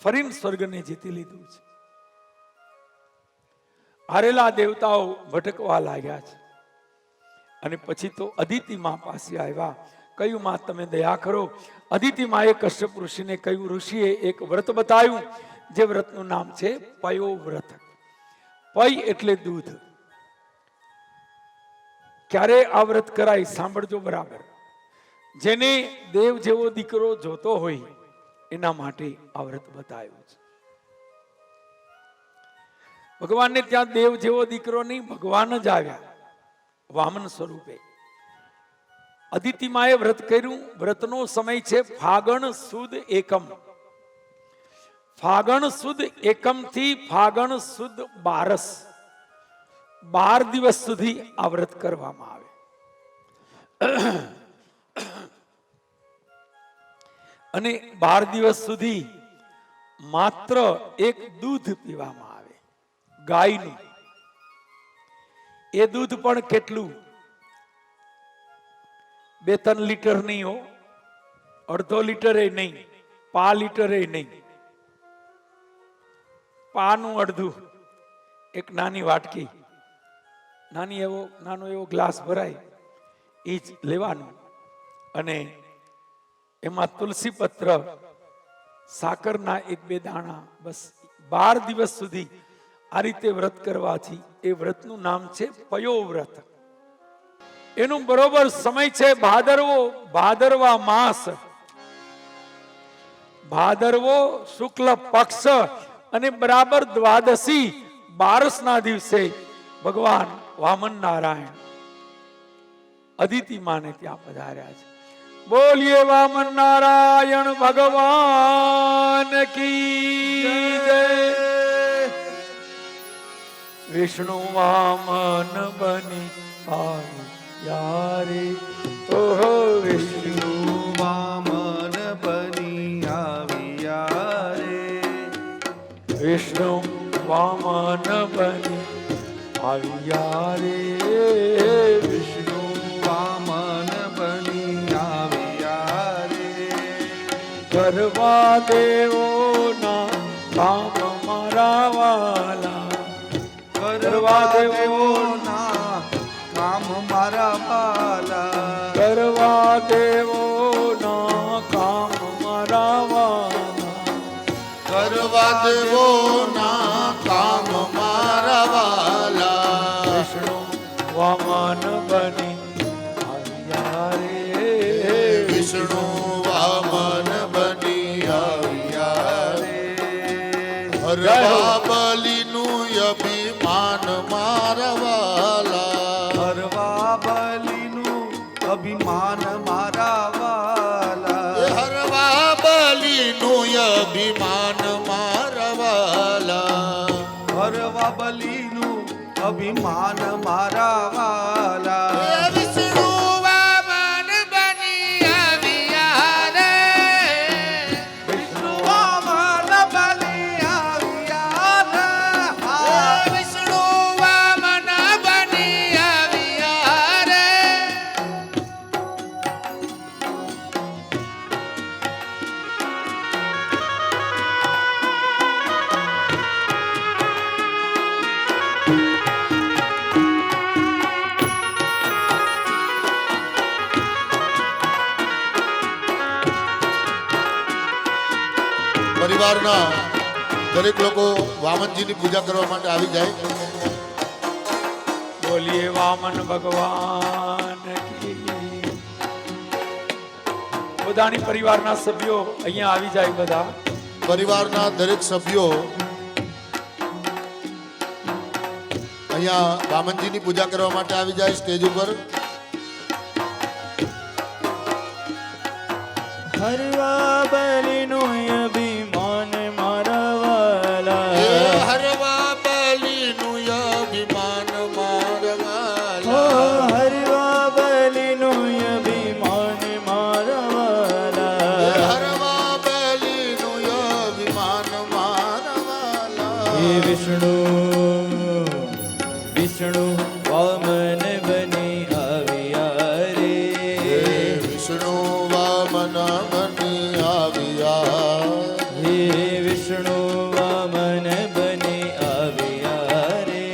ફરીને સ્વર્ગને જીતી લીધું છે. હારેલા દેવતાઓ ભટકવા લાગ્યા છે. અને પછી તો અદિતિ માં પાસે આવ્યા. કહ્યું માં તમે દયા કરો. અદિતિ માએ કશ્યપ ઋષિને કહ્યું, ઋષિએ એક વ્રત બતાવ્યું, જે વ્રતનું નામ છે પયો વ્રત. પય એટલે દૂધ. ક્યારે આ વ્રત કરાય સાંભળજો બરાબર. જેને દેવ જેવો દીકરો જોતો હોય એના માટે આ વ્રત બતાવ્યું છે. ભગવાનને ત્યાં દેવ જેવો દીકરો નહીં, ભગવાન જ આવ્યા વામન સ્વરૂપે. અદિતિ માએ વ્રત કર્યું. વ્રતનો સમય છે ફાગણ સુદ એકમ. ફાગણ સુદ એકમ થી ફાગણ સુદ 12, 12 દિવસ સુધી આ વ્રત કરવામાં આવે. અને 12 દિવસ સુધી માત્ર એક દૂધ પીવામાં આવે, ગાયનું. એ દૂધ પણ કેટલું? 2-3 લીટર નહીં હો, અડધો લીટરે નહીં, પા લીટરે નહીં. પાનું અડધું, એક નાની વાટકી, નાનો એવો ગ્લાસ ભરાય એ જ લેવાનું. અને એમાં તુલસી પત્ર, સાકરના 1-2 દાણા, બસ 12 દિવસ સુધી આ રીતે વ્રત કરવાથી એ વ્રતનું નામ છે પયો વ્રત. એનું બરોબર સમય છે ભાદરવા માસ, ભાદરવો શુક્લ પક્ષ, અને બરાબર દ્વાદશી 12 ના દિવસે ભગવાન વામન નારાયણ અદિતિ માને ત્યાં પધાર્યા છે. બોલીએ વામન નારાયણ ભગવાન કી જય. વિષ્ણુ વામન બની આવ્યા રે. ઓહો વિષ્ણુ વામન બની આવ્યા રે. વિષ્ણુ વામન બની આવ્યા રે. વિષ્ણુ વામન બની આવ્યા રે. કરવા દેવો ના કામ મારા વાલા. કરવા દેવો ના કામ મારા વાલા. કરવા દેવો ના કામ મારા વાલા. કરવા દેવો ના કામ મારા વાલા. વિષ્ણુ વામન બની આવ્યા રે. વિષ્ણુ વામન બની આવ્યા રે. હરવા બલિનું અભિમાન મારા વાલા. હરવા બલિનું અભિમાન મારા વાલા. અભિમાન મારા વાલા. વિષ્ણુ વામન બની આવ્યા રે. વિષ્ણુ વામન બની આવ્યા રે. વિષ્ણુ વામન બની આવ્યા રે. પરિવારના દરેક લોકો વામનજીની પૂજા કરવા માટે આવી જાય. બોલીએ વામન ભગવાન કી. બધાની પરિવારના સભ્યો અહીંયા આવી જાય. બધા પરિવારના દરેક સભ્યો અહીંયા વામનજીની પૂજા કરવા માટે આવી જાય સ્ટેજ ઉપર. હરવા બલિનું અભિમાન મારા વાલા. હરવા બલીનું અભિમાન મારવાલા. હરવા બલિનું અભિમાન મારા વાલા. હરવા બલીનું અભિમાન મારવાલા. હે વિષ્ણુ વિષ્ણુ વામન બની આવ્યા રે. વિષ્ણુ વામન બની આવ્યા. હે વિષ્ણુ વામન બની આવ્યા રે.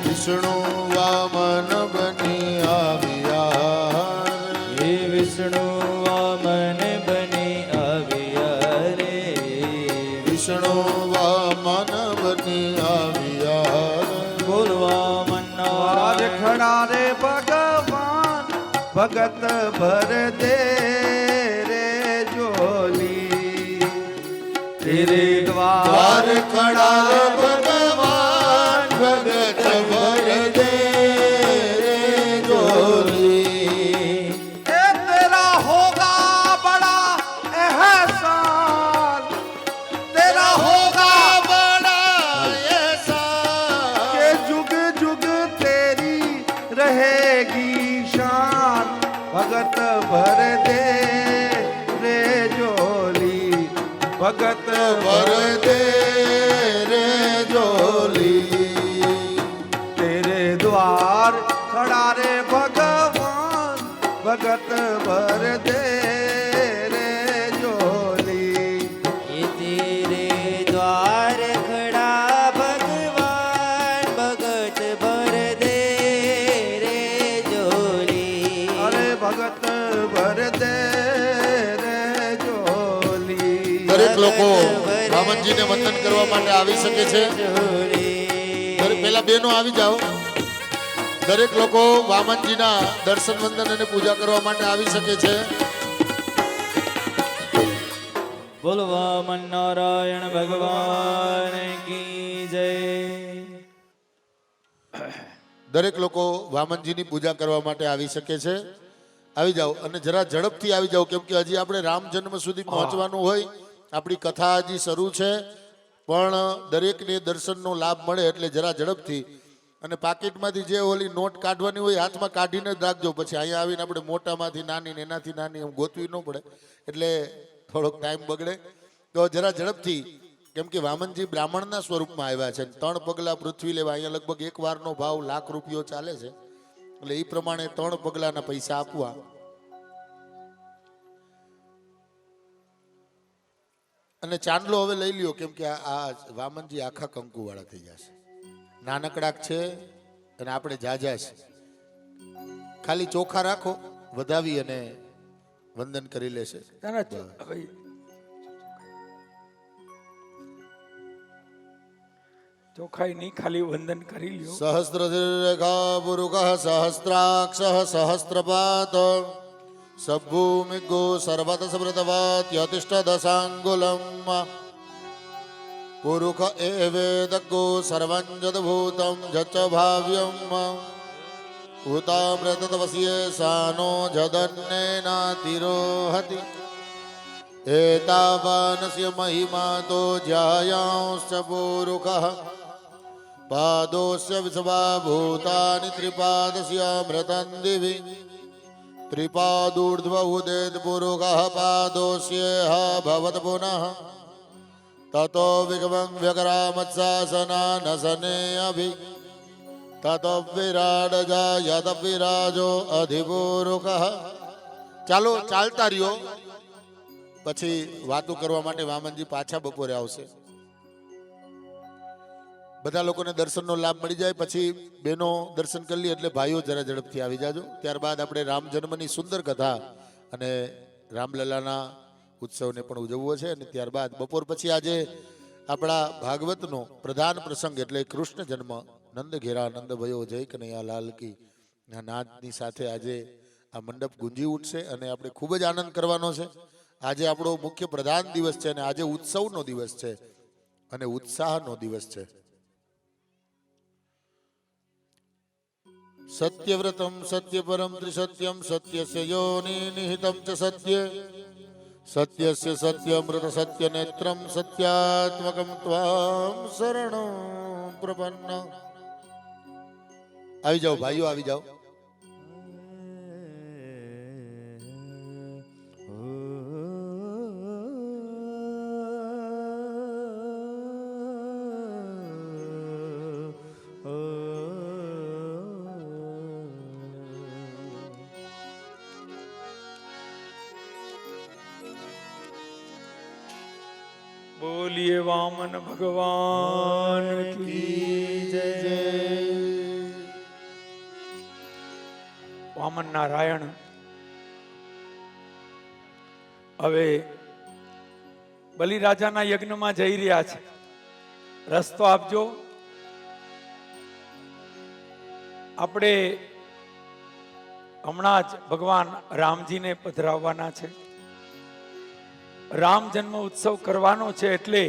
વિષ્ણુ વામન બની આવ્યા. હે વિષ્ણુ વામન બની આવ્યા રે. વિષ્ણુ વામન બની આવ્યા. બોલવા મન્નારાજ ખડા રે ભગવાન ભગત ભર દે રે જોલી. તેરે દ્વાર દ્વાર ખડા ભગવાન ભગત ભર દે રે જોલી. ए तेरा होगा बड़ा एहसान. तेरा होगा बड़ा ऐसा के जुग जुग तेरी रहेगी शान. भगत भर दे रे जोली. भगत ભર દે રે જોલી. तेरे द्वार खड़ा रे भगवान भगत भर दे रे जोली. ये तेरे द्वार खड़ा भगवान भगत भर दे रे जोली. अरे भगत भर दे रे जोली. દરેક લોકો વામનજીને વંદન કરવા માટે આવી શકે છે. દરેક પેલા બહેનો આવી જાઓ. દરેક લોકો વામનજીના દર્શન વંદન અને પૂજા કરવા માટે આવી શકે છે. બોલવા મન નારાયણ ભગવાન કી જય. દરેક લોકો વામનજીની પૂજા કરવા માટે આવી શકે છે. આવી જાઓ અને જરા ઝડપથી આવી જાઓ, કેમ કે હજી આપણે રામ જન્મ સુધી પહોંચવાનું હોય. આપણી કથા હજી શરૂ છે, પણ દરેકને દર્શનનો લાભ મળે એટલે જરા ઝડપથી. અને પાકીટમાંથી જે ઓલી નોટ કાઢવાની હોય હાથમાં કાઢીને જ રાખજો. પછી અહીંયા આવીને આપણે મોટામાંથી નાની ને એનાથી નાની એમ ગોતવી ન પડે, એટલે થોડોક ટાઈમ બગડે. તો જરા ઝડપથી, કેમ કે વામનજી બ્રાહ્મણના સ્વરૂપમાં આવ્યા છે. 3 પગલા પૃથ્વી લેવા. અહીંયા લગભગ એક વારનો ભાવ ₹1,00,000 ચાલે છે, એટલે એ પ્રમાણે 3 પગલાના પૈસા આપવા. અને ચાંદલો હવે લઈ લ્યો, કેમ કે આ વામનજી આખા કંકુવાળા થઈ જશે. નાનકડાક છે અને આપણે જાજા છે. ખાલી ચોખા રાખો, વધાવી અને વંદન કરી લેશે. ચોખાઈ નહીં, ખાલી વંદન કરી લ્યો. સહસ્ત્ર રેખા પુરુષ સહસ્ત્રાક્ષ સહસ્ત્રપાત સભૂમિગો સર્વત સ્મૃતવાત યતિષ્ઠ દશાંગુલમ પુરુષ એવેદગો સર્વં જદભૂતં જચ ભાવ્યમ ભૂતામૃતવસ્ય સાનો જદન્નેનાતિરોહતિ એતાવાનસ્ય મહિમા તો જ્યાયાંશ્ચ પુરુષ पादोस्य विश्वा भूतानि त्रिपादस्यामृतं दिवि त्रिपादूर्ध्व उदेत पुरुषः पादोस्येह भवत् पुनः ततो विगमं व्यकरामत्सासनानसने अभि ततो विराड जायत विराजो अधिपुरुषः। ચાલો ચાલતા રહ્યો, પછી વાતો કરવા માટે વામનજી પાછા બપોરે આવશે. બધા લોકોને દર્શનનો લાભ મળી જાય, પછી બેનો દર્શન કરી લે એટલે ભાઈઓ જરા ઝડપથી આવી જાજો. ત્યારબાદ આપણે રામ જન્મની સુંદર કથા અને રામલલાના ઉત્સવને પણ ઉજવવો છે. અને ત્યારબાદ બપોર પછી આજે આપણા ભાગવતનો પ્રધાન પ્રસંગ એટલે કૃષ્ણ જન્મ નંદ ઘેરા નંદ ભયો જય કનૈયા લાલ કી ના નાદની સાથે આજે આ મંડપ ગુંજી ઉઠશે અને આપણે ખૂબ જ આનંદ કરવાનો છે. આજે આપણો મુખ્ય પ્રધાન દિવસ છે અને આજે ઉત્સવનો દિવસ છે અને ઉત્સાહનો દિવસ છે. સત્યવ્રતમ સત્યપરમ ત્રિસત્યમ સત્યસ્ય યોનિ નિહિતમ ચ સત્ય સત્યસ્ય સત્યમૃત સત્યનેત્રમ સત્યાત્મકમ ત્વામ શરણં પ્રપન્ન. આવી જાઓ ભાઈઓ, આવી જાઓ. બોલીએ વામન ભગવાન કી જય. વામન નારાયણ હવે બલિરાજાના યજ્ઞમાં જઈ રહ્યા છે. રસ્તો આપજો. આપણે હમણાં જ ભગવાન રામજીને પધરાવવાના છે. રામ જન્મ ઉત્સવ કરવાનો છે એટલે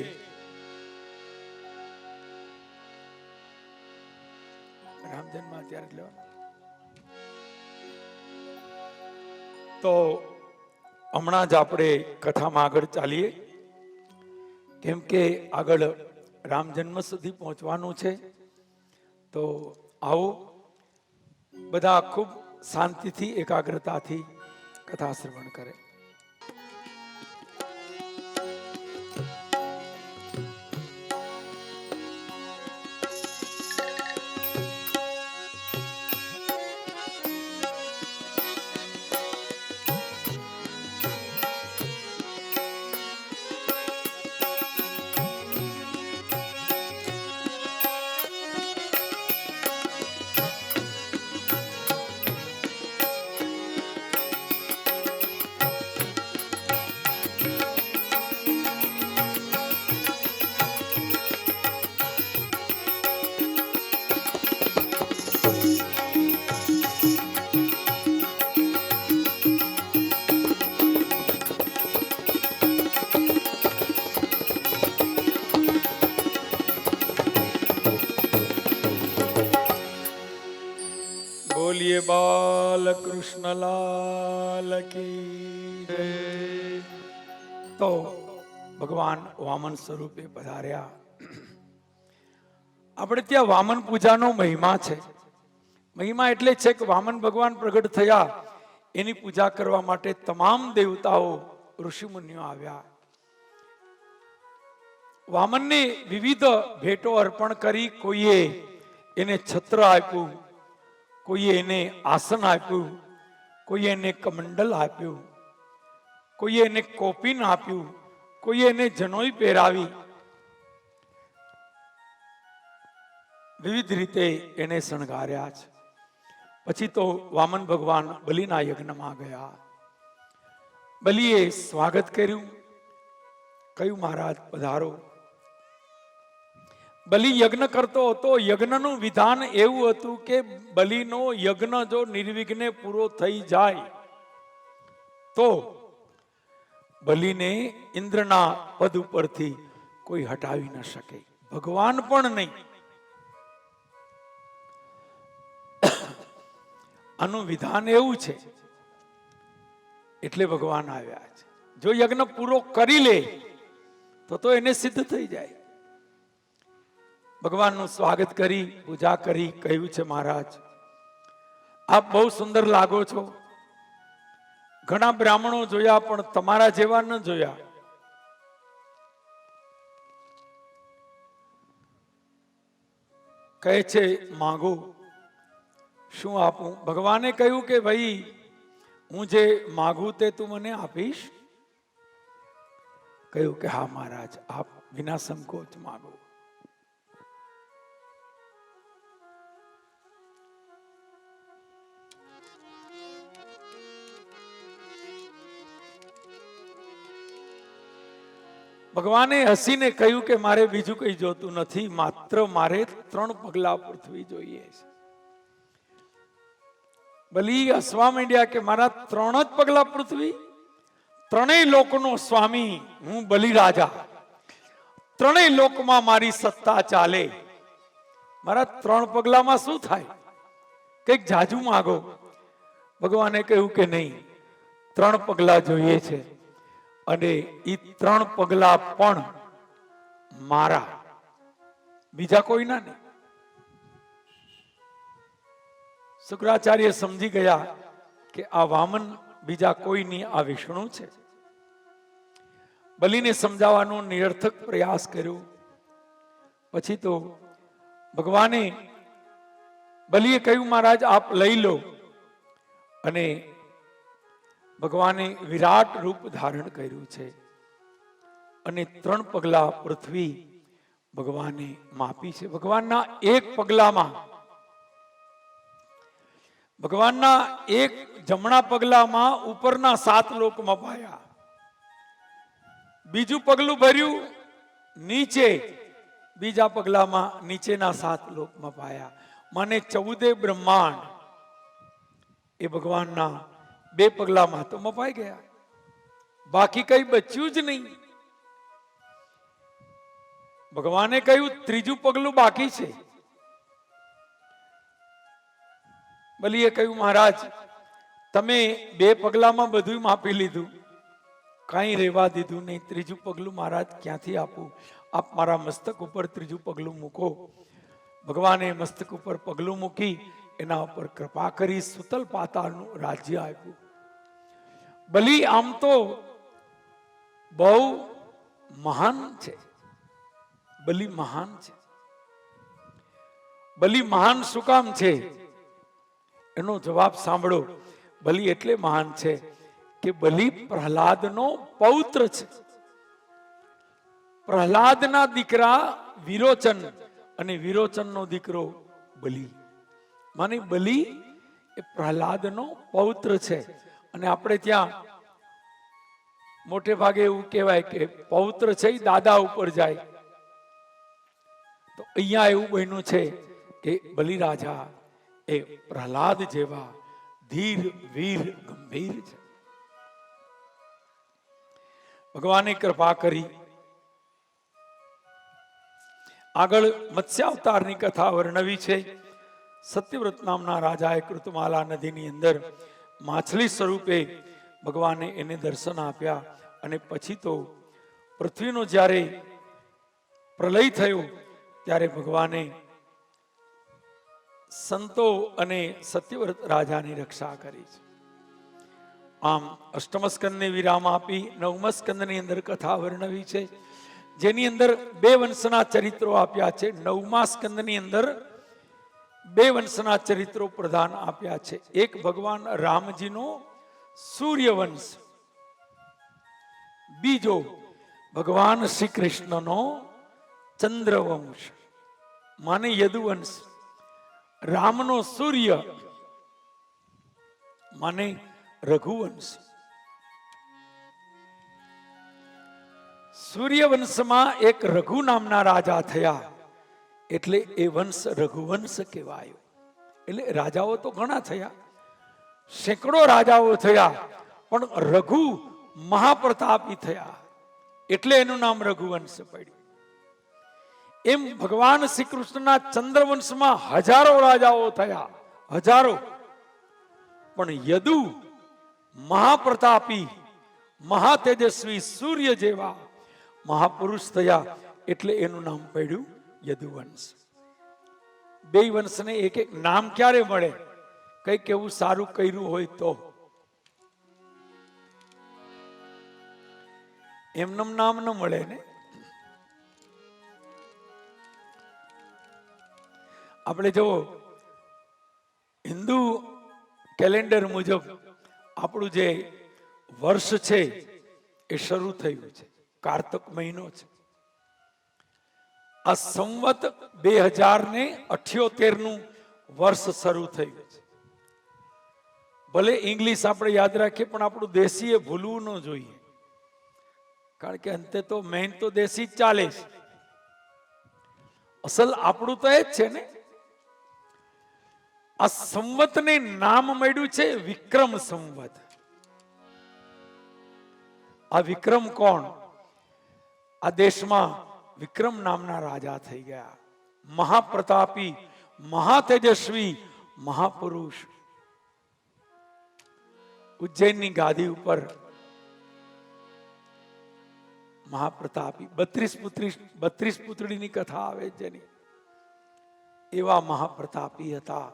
રામ જન્મ અત્યારે લેવાનો તો હમણાં જ આપણે કથામાં આગળ ચાલીએ, કેમ કે આગળ રામ જન્મ સુધી પહોંચવાનું છે. તો આવો બધા ખૂબ શાંતિથી એકાગ્રતાથી કથા શ્રવણ કરે. બોલીએ બાલકૃષ્ણ લાલ કી જય. તો ભગવાન વામન સ્વરૂપે પધાર્યા. આપણે ત્યાં વામન પૂજાનો મહિમા છે. મહિમા એટલે છે કે વામન ભગવાન પ્રગટ થયા, એની પૂજા કરવા માટે તમામ દેવતાઓ ઋષિમુનિઓ આવ્યા. વામનને વિવિધ ભેટો અર્પણ કરી. કોઈએ એને છત્ર આપ્યું, કોઈએ એને આસન આપ્યું, કોઈએ એને કમંડલ આપ્યું, કોઈએ એને કોપીન આપ્યું, કોઈએ એને જનોઈ પહેરાવી. વિવિધ રીતે એને શણગાર્યા છે. પછી તો વામન ભગવાન બલિના યજ્ઞમાં ગયા. બલિએ સ્વાગત કર્યું, કહ્યું મહારાજ પધારો. બલિ યજ્ઞ કરતો હતો. યજ્ઞનું વિધાન એવું હતું કે બલિનો યજ્ઞ જો નિર્વિઘ્ને પૂરો થઈ જાય તો બલિને ઇન્દ્રના પદ ઉપરથી કોઈ હટાવી ન શકે, ભગવાન પણ નહીં. આનું વિધાન એવું છે એટલે ભગવાન આવ્યા છે. જો યજ્ઞ પૂરો કરી લે તો એને સિદ્ધ થઈ જાય. ભગવાનનું સ્વાગત કરી પૂજા કરી કહ્યું છે, મહારાજ આપ બહુ સુંદર લાગો છો. ઘણા બ્રાહ્મણો જોયા પણ તમારા જેવા ન જોયા. કહે છે માંગો, શું આપું? ભગવાને કહ્યું કે ભાઈ હું જે માગું તે તું મને આપીશ? કહ્યું કે હા મહારાજ, આપ વિના સંકોચ માગો. ભગવાને હસીને કહ્યું કે મારે બીજું કઈ જોતું નથી, માત્ર મારે 3 પગલા પૃથ્વી જોઈએ છે. બલી હસવા માંડ્યા કે મારા 3 જ પગલા પૃથ્વી? 3 લોકનો સ્વામી હું બલિ રાજા, 3 લોકમાં મારી સત્તા ચાલે, મારા 3 પગલામાં શું થાય? કઈક જાજુ માગો. ભગવાને કહ્યું કે નહીં, 3 પગલા જોઈએ છે, અને એ 3 પગલા પણ મારા, બીજા કોઈના નહીં. શુક્રાચાર્ય સમજી ગયા કે આ વામન બીજા કોઈની, આ વિષ્ણુ છે. બલિને સમજાવવાનો નિરર્થક પ્રયાસ કર્યો. પછી તો ભગવાને, બલિએ કહ્યું મહારાજ આપ લઈ લો. અને ભગવાને વિરાટ રૂપ ધારણ કર્યું છે, અને 3 પગલા પૃથ્વી ભગવાને માપી છે. ભગવાનના એક પગલામાં, ભગવાનના એક જમણા પગલામાં ઉપરના 7 લોક મપાયા. બીજું પગલું ભર્યું નીચે, બીજા પગલામાં નીચેના 7 લોક મપાયા. મને 14 બ્રહ્માંડ એ ભગવાનના 2 પગલામાં તો મપાઈ ગયા. બાકી કઈ બચ્યું જ નહીં. ભગવાને કહ્યું 3જું પગલું બાકી છે. બલિએ કહ્યું મહારાજ તમે 2 પગલામાં બધું માપી લીધું, કઈ રહેવા દીધું નહીં. 3જું પગલું મહારાજ ક્યાંથી આપું? આપ મારા મસ્તક ઉપર 3જું પગલું મૂકો. ભગવાને મસ્તક ઉપર પગલું મૂકી એના ઉપર કૃપા કરી સુતલ પાતાળનું રાજ્ય આપ્યું. બલિ આમ તો બહુ મહાન છે. બલિ મહાન છે. બલિ મહાન શું કામ છે? એનો જવાબ સાંભળો. બલિ એટલે મહાન છે કે બલિ પ્રહલાદનો પૌત્ર છે. પ્રહલાદના દીકરા વિરોચન અને વિરોચનનો દીકરો બલિ. માને બલિ એ પ્રહલાદનો પૌત્ર છે. અને આપણે ત્યાં મોટે ભાગે એવું કહેવાય કે પૌત્ર છે એ દાદા ઉપર જાય. તો અહીંયા એવું બન્યું છે કે બલિ રાજા એ પ્રહલાદ જેવા ધીર વીર ગંભીર છે. ભગવાને કૃપા કરી. આગળ મત્સ્યાવતારની કથા વર્ણવી છે. સત્યવ્રત નામના રાજાએ કૃતમાલા નદીની અંદર માછલી સ્વરૂપે ભગવાને એને દર્શન આપ્યા. અને પછી તો પૃથ્વીનો જ્યારે પ્રલય થયો ત્યારે ભગવાને સંતો અને સત્યવ્રત રાજાની રક્ષા કરી છે. આમ અષ્ટમ સ્કંદને વિરામ આપી 9મા સ્કંદની અંદર કથા વર્ણવી છે, જેની અંદર 2 વંશના ચરિત્રો આપ્યા છે. 9મા સ્કંદની અંદર 2 વંશના ચરિત્રો પ્રધાન આપ્યા છે. એક ભગવાન રામજીનો સૂર્યવંશ, બીજો ભગવાન શ્રી કૃષ્ણનો ચંદ્રવંશ માને યદુવંશ. રામનો સૂર્ય માને રઘુવંશ. સૂર્યવંશમાં એક રઘુ નામના રાજા થયા એટલે એ વંશ રઘુવંશ કહેવાયો. એટલે રાજાઓ તો ઘણા થયા, સેંકડો રાજાઓ થયા, પણ રઘુ મહાપ્રતાપી થયા એટલે એનું નામ રઘુવંશ પડ્યું. એમ ભગવાન શ્રી કૃષ્ણના ચંદ્રવંશમાં હજારો રાજાઓ થયા, હજારો. પણ યદુ મહાપ્રતાપી મહાતેજસ્વી સૂર્ય જેવા મહાપુરુષ થયા એટલે એનું નામ પડ્યું યદુવંશ. બે વંશને એક એક નામ ક્યારે મળે? કંઈક એવું સારું કર્યું હોય તો. એમનું નામ ન મળે ને. આપણે જો હિન્દુ કેલેન્ડર મુજબ આપણું જે વર્ષ છે એ શરૂ થયું છે, કારતક મહિનો છે. આ સંવત 2078 નું વર્ષ શરૂ થયું છે. ભલે ઇંગ્લિશ આપણે યાદ રાખીએ પણ આપણું દેશી એ ભૂલવું ન જોઈએ, કારણ કે અંતે તો મેઇન તો દેશી જ ચાલે છે. અસલ આપણું તો એ જ છે ને. આ સંવતને નામ મળ્યું છે વિક્રમ સંવત. આ વિક્રમ કોણ? આ દેશમાં વિક્રમ નામના રાજા થઈ ગયા, મહાપ્રતાપી, મહાતેજસ્વી, મહાપુરુષ. ઉજ્જૈનની ગાદી ઉપર મહાપ્રતાપી 32 પુત્રીની કથા આવે જેની, એવા મહાપ્રતાપી હતા.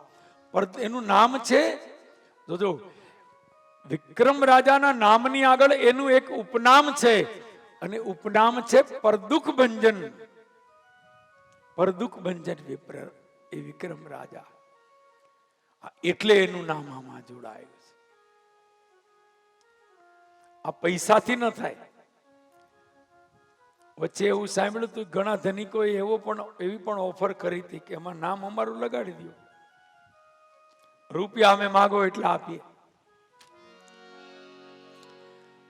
પણ એનું નામ છે, જોજો, વિક્રમ રાજાના નામની આગળ એનું એક ઉપનામ છે, અને ઉપનામ છે પરદુખ ભંજન. પરદુખ ભંજન વિપ્ર, એ વિક્રમ રાજા. એટલે એનું નામ આમાં જોડાયું છે. આ પૈસાથી ન થાય. વચ્ચે એવું સાંભળ્યું હતું, ઘણા ધનિકોએ એવી પણ ઓફર કરી હતી કે એમાં નામ અમારું લગાડી દો, રૂપિયા અમે માગો એટલે આપીએ.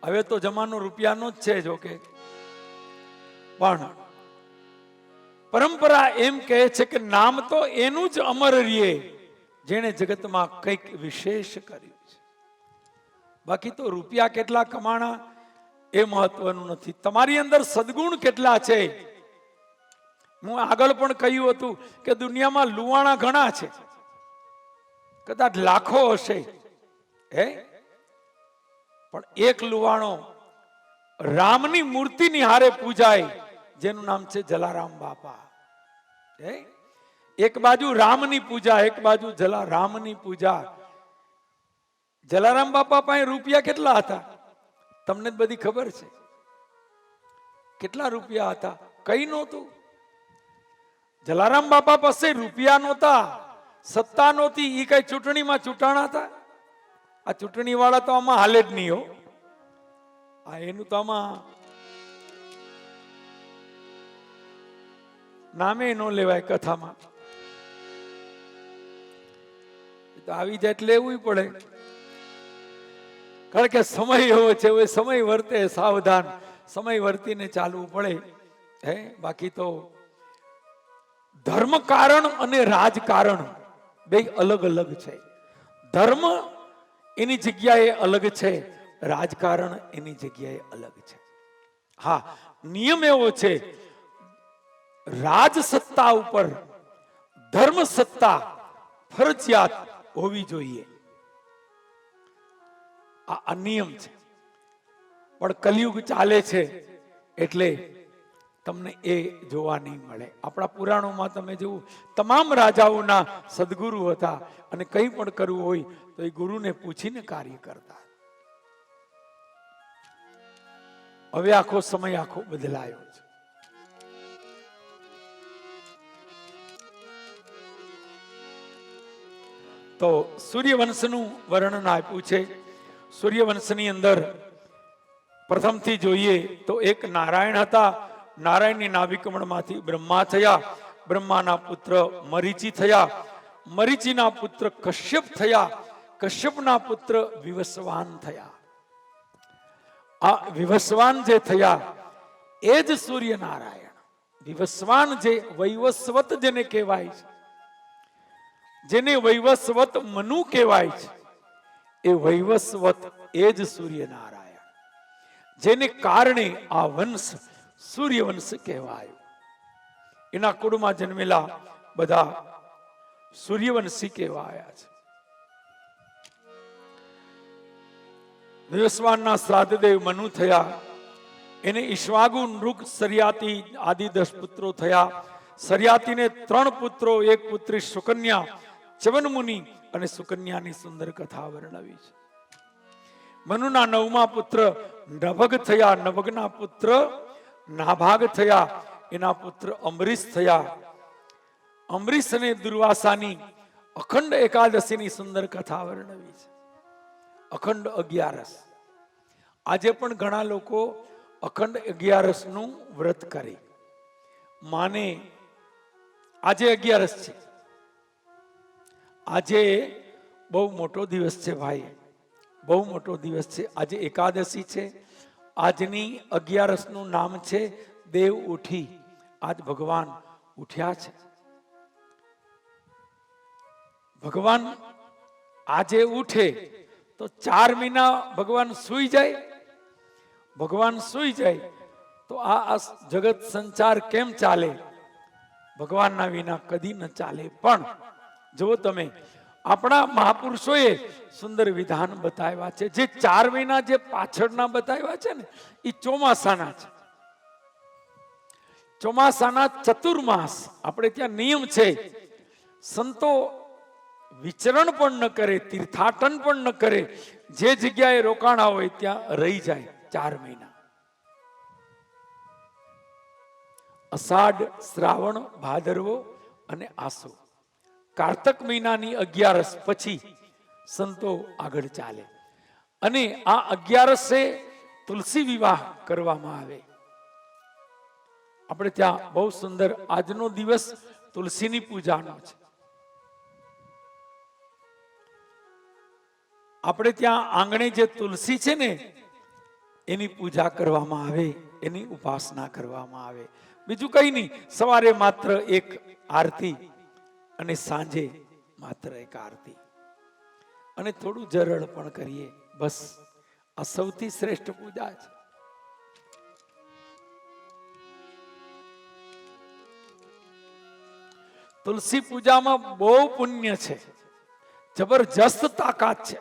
હવે તો જમાનો રૂપિયાનો જ છે જોકે, પણ પરંપરા એમ કહે છે કે નામ તો એનું જ અમર રહીએ જેણે જગતમાં કંઈક વિશેષ કર્યું છે. બાકી તો રૂપિયા કેટલા કમાણા એ મહત્વનું નથી, તમારી અંદર સદગુણ કેટલા છે. હું આગળ પણ કહ્યું હતું કે દુનિયામાં લુવાણા ઘણા છે, કદાચ લાખો હશે, હે, પણ એક લુવાણો રામની મૂર્તિની હારે પૂજાય, જેનું નામ છે જલારામ બાપા. એક બાજુ રામની પૂજા, એક બાજુ જલારામની પૂજા. જલારામ બાપા પાસે રૂપિયા કેટલા હતા તમને જ બધી ખબર છે. કેટલા રૂપિયા હતા? કઈ નહોતું. જલારામ બાપા પાસે રૂપિયા નહોતા, સત્તા નહોતી, એ કઈ ચૂંટણીમાં ચૂંટાણા હતા? આ ચૂંટણી વાળા તો આમાં હાલે જ નહીં હો. આ એનું તો આમાં નામે ન લેવાય કથામાં. તો આવી જાય એટલે લેવું પડે, કારણ કે સમય એવો છે, હવે સમય વર્તે સાવધાન, સમય વર્તીને ચાલવું પડે. હે, બાકી તો ધર્મ કારણ અને રાજકારણ બે અલગ અલગ છે. ધર્મ એની જગ્યાએ અલગ છે, રાજકારણ એની જગ્યાએ અલગ છે. હા, નિયમ એવો છે, રાજ સત્તા ઉપર ધર્મ સત્તા ફરજિયાત હોવી જોઈએ. આ નિયમ છે. પણ કલયુગ ચાલે છે એટલે તમને એ જોવા નહીં મળે. આપણા પુરાણોમાં તમે જોવું, તમામ રાજાઓના સદગુરુ હતા, અને કંઈ પણ કરવું હોય તો એ ગુરુને પૂછીને કાર્ય કરતા. હવે આખો સમય આખો બદલાયો છે. તો સૂર્યવંશનું વર્ણન આપ્યું છે. સૂર્યવંશની અંદર પ્રથમથી જોઈએ તો એક નારાયણ હતા. નારાયણની નાભિકમળમાંથી બ્રહ્મા થયા, બ્રહ્માના પુત્ર મરીચી થયા, મરીચીના પુત્ર કશ્યપ થયા, કશ્યપના પુત્ર વિવસ્વાન થયા. આ વિવસ્વાન જે થયા એ જ સૂર્યનારાયણ. વિવસ્વાન જે વૈવસ્વત જેને કહેવાય છે, જેને વૈવસ્વત મનુ કહેવાય છે, એ વૈવસ્વત એ જ સૂર્યનારાયણ, જેને કારણે આ વંશ સૂર્યવંશ કહેવાયો. એના કુળમાં જન્મેલા બધા સૂર્યવંશી કહેવાયા છે. વિવસ્વાનના શ્રાદ્ધદેવ મનુ થયા, એને ઈશ્વાગુ, નૃગ, સરિયાતી આદિ 10 પુત્રો થયા. સરિયાતીને 3 પુત્રો, 1 પુત્રી સુકન્યા, ચ્યવન મુનિ અને સુકન્યાની સુંદર કથા વર્ણવી છે. મનુના 9મા પુત્ર નભગ થયા, નભગના પુત્ર નાભાગ થયા, એના પુત્ર અમરીશ થયા. અમરીશ અને દુર્વાસાની અખંડ એકાદશીની સુંદર કથા વર્ણવી છે. અખંડ 11. આજે પણ ઘણા લોકો અખંડ 11 નું વ્રત કરે. માને આજે 11 છે. આજે બહુ મોટો દિવસ છે ભાઈ, બહુ મોટો દિવસ છે. આજે એકાદશી છે. આજની 11 નું નામ છે દેવ ઉઠી. આજ ભગવાન ઉઠ્યા છે. ભગવાન આજે ઉઠે તો 4 મહિના ભગવાન સૂઈ જાય. ભગવાન સૂઈ જાય તો આ જગત સંસાર કેમ ચાલે? ભગવાનના વિના કદી ન ચાલે. પણ જો તમે આપણા મહાપુરુષોએ સુંદર વિધાન બતાવ્યા છે. જે 4 મહિના જે પાછળના બતાવ્યા છે ને, એ ચોમાસાના છે. ચોમાસાના ચતુર્માસ આપણે ત્યાં નિયમ છે. સંતો વિચરણ પણ ન કરે, તીર્થાટન પણ ન કરે, જે જગ્યાએ રોકાણા હોય ત્યાં રહી જાય 4 મહિના. અષાઢ, શ્રાવણ, ભાદરવો અને આસો, કારતક મહિનાની 11 પછી સંતો આગળ ચાલે. અને આ 11 તુલસી વિવાહ કરવામાં આવે. આપણે ત્યાં બહુ સુંદર આજનો દિવસ તુલસીની પૂજાનો છે. આપણે ત્યાં આંગણે જે તુલસી છે ને, એની પૂજા કરવામાં આવે, એની ઉપાસના કરવામાં આવે. બીજું કઈ નહીં. સવારે માત્ર 1 આરતી અને સાંજે માત્ર 1 આરતી અને થોડું જરળ પણ કરીએ. બસ આ સૌથી શ્રેષ્ઠ પૂજા છે. તુલસી પૂજામાં બહુ પુણ્ય છે, જબરજસ્ત તાકાત છે.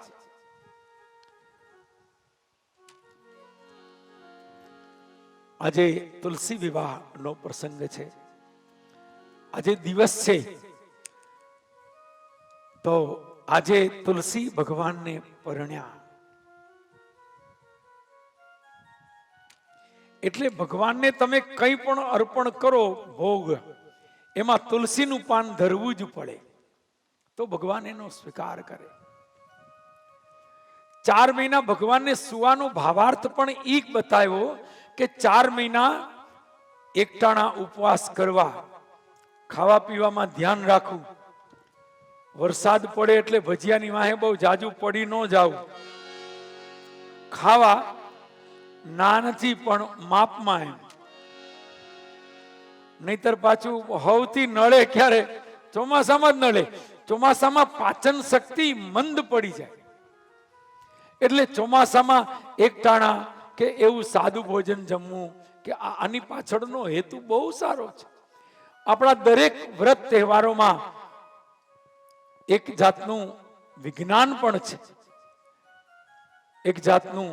આજે તુલસી વિવાહનો પ્રસંગ છે. આજે દિવસ છે. તો આજે તુલસી ભગવાનને પરણ્યા. એટલે ભગવાનને તમે કંઈ પણ અર્પણ કરો ભોગ, એમાં તુલસીનું પાન ધરવું જ પડે, તો ભગવાન એનો સ્વીકાર કરે. 4 મહિના ભગવાનને સુવાનો ભાવાર્થ પણ ઈ બતાવ્યો કે 4 મહિના એકટાણા ઉપવાસ કરવા, ખાવા પીવામાં ધ્યાન રાખવું. વરસાદ પડે એટલે ભજીયાની વાહે બહુ જાજુ પડી ન જાવું. ખાવા ના નથી પણ માપમાં એમ. નહીતર પાછું હવથી નળે ક્યારે? ચોમાસામાં જ નળે. ચોમાસામાં પાચન શક્તિ મંદ પડી જાય. એટલે ચોમાસામાં એકટાણા કે એવું સાદું ભોજન જમવું, કે આની પાછળનો હેતુ બહુ સારો છે. આપણા દરેક વ્રત તહેવારોમાં એક જાતનું વિજ્ઞાન પણ છે, એક જાતનું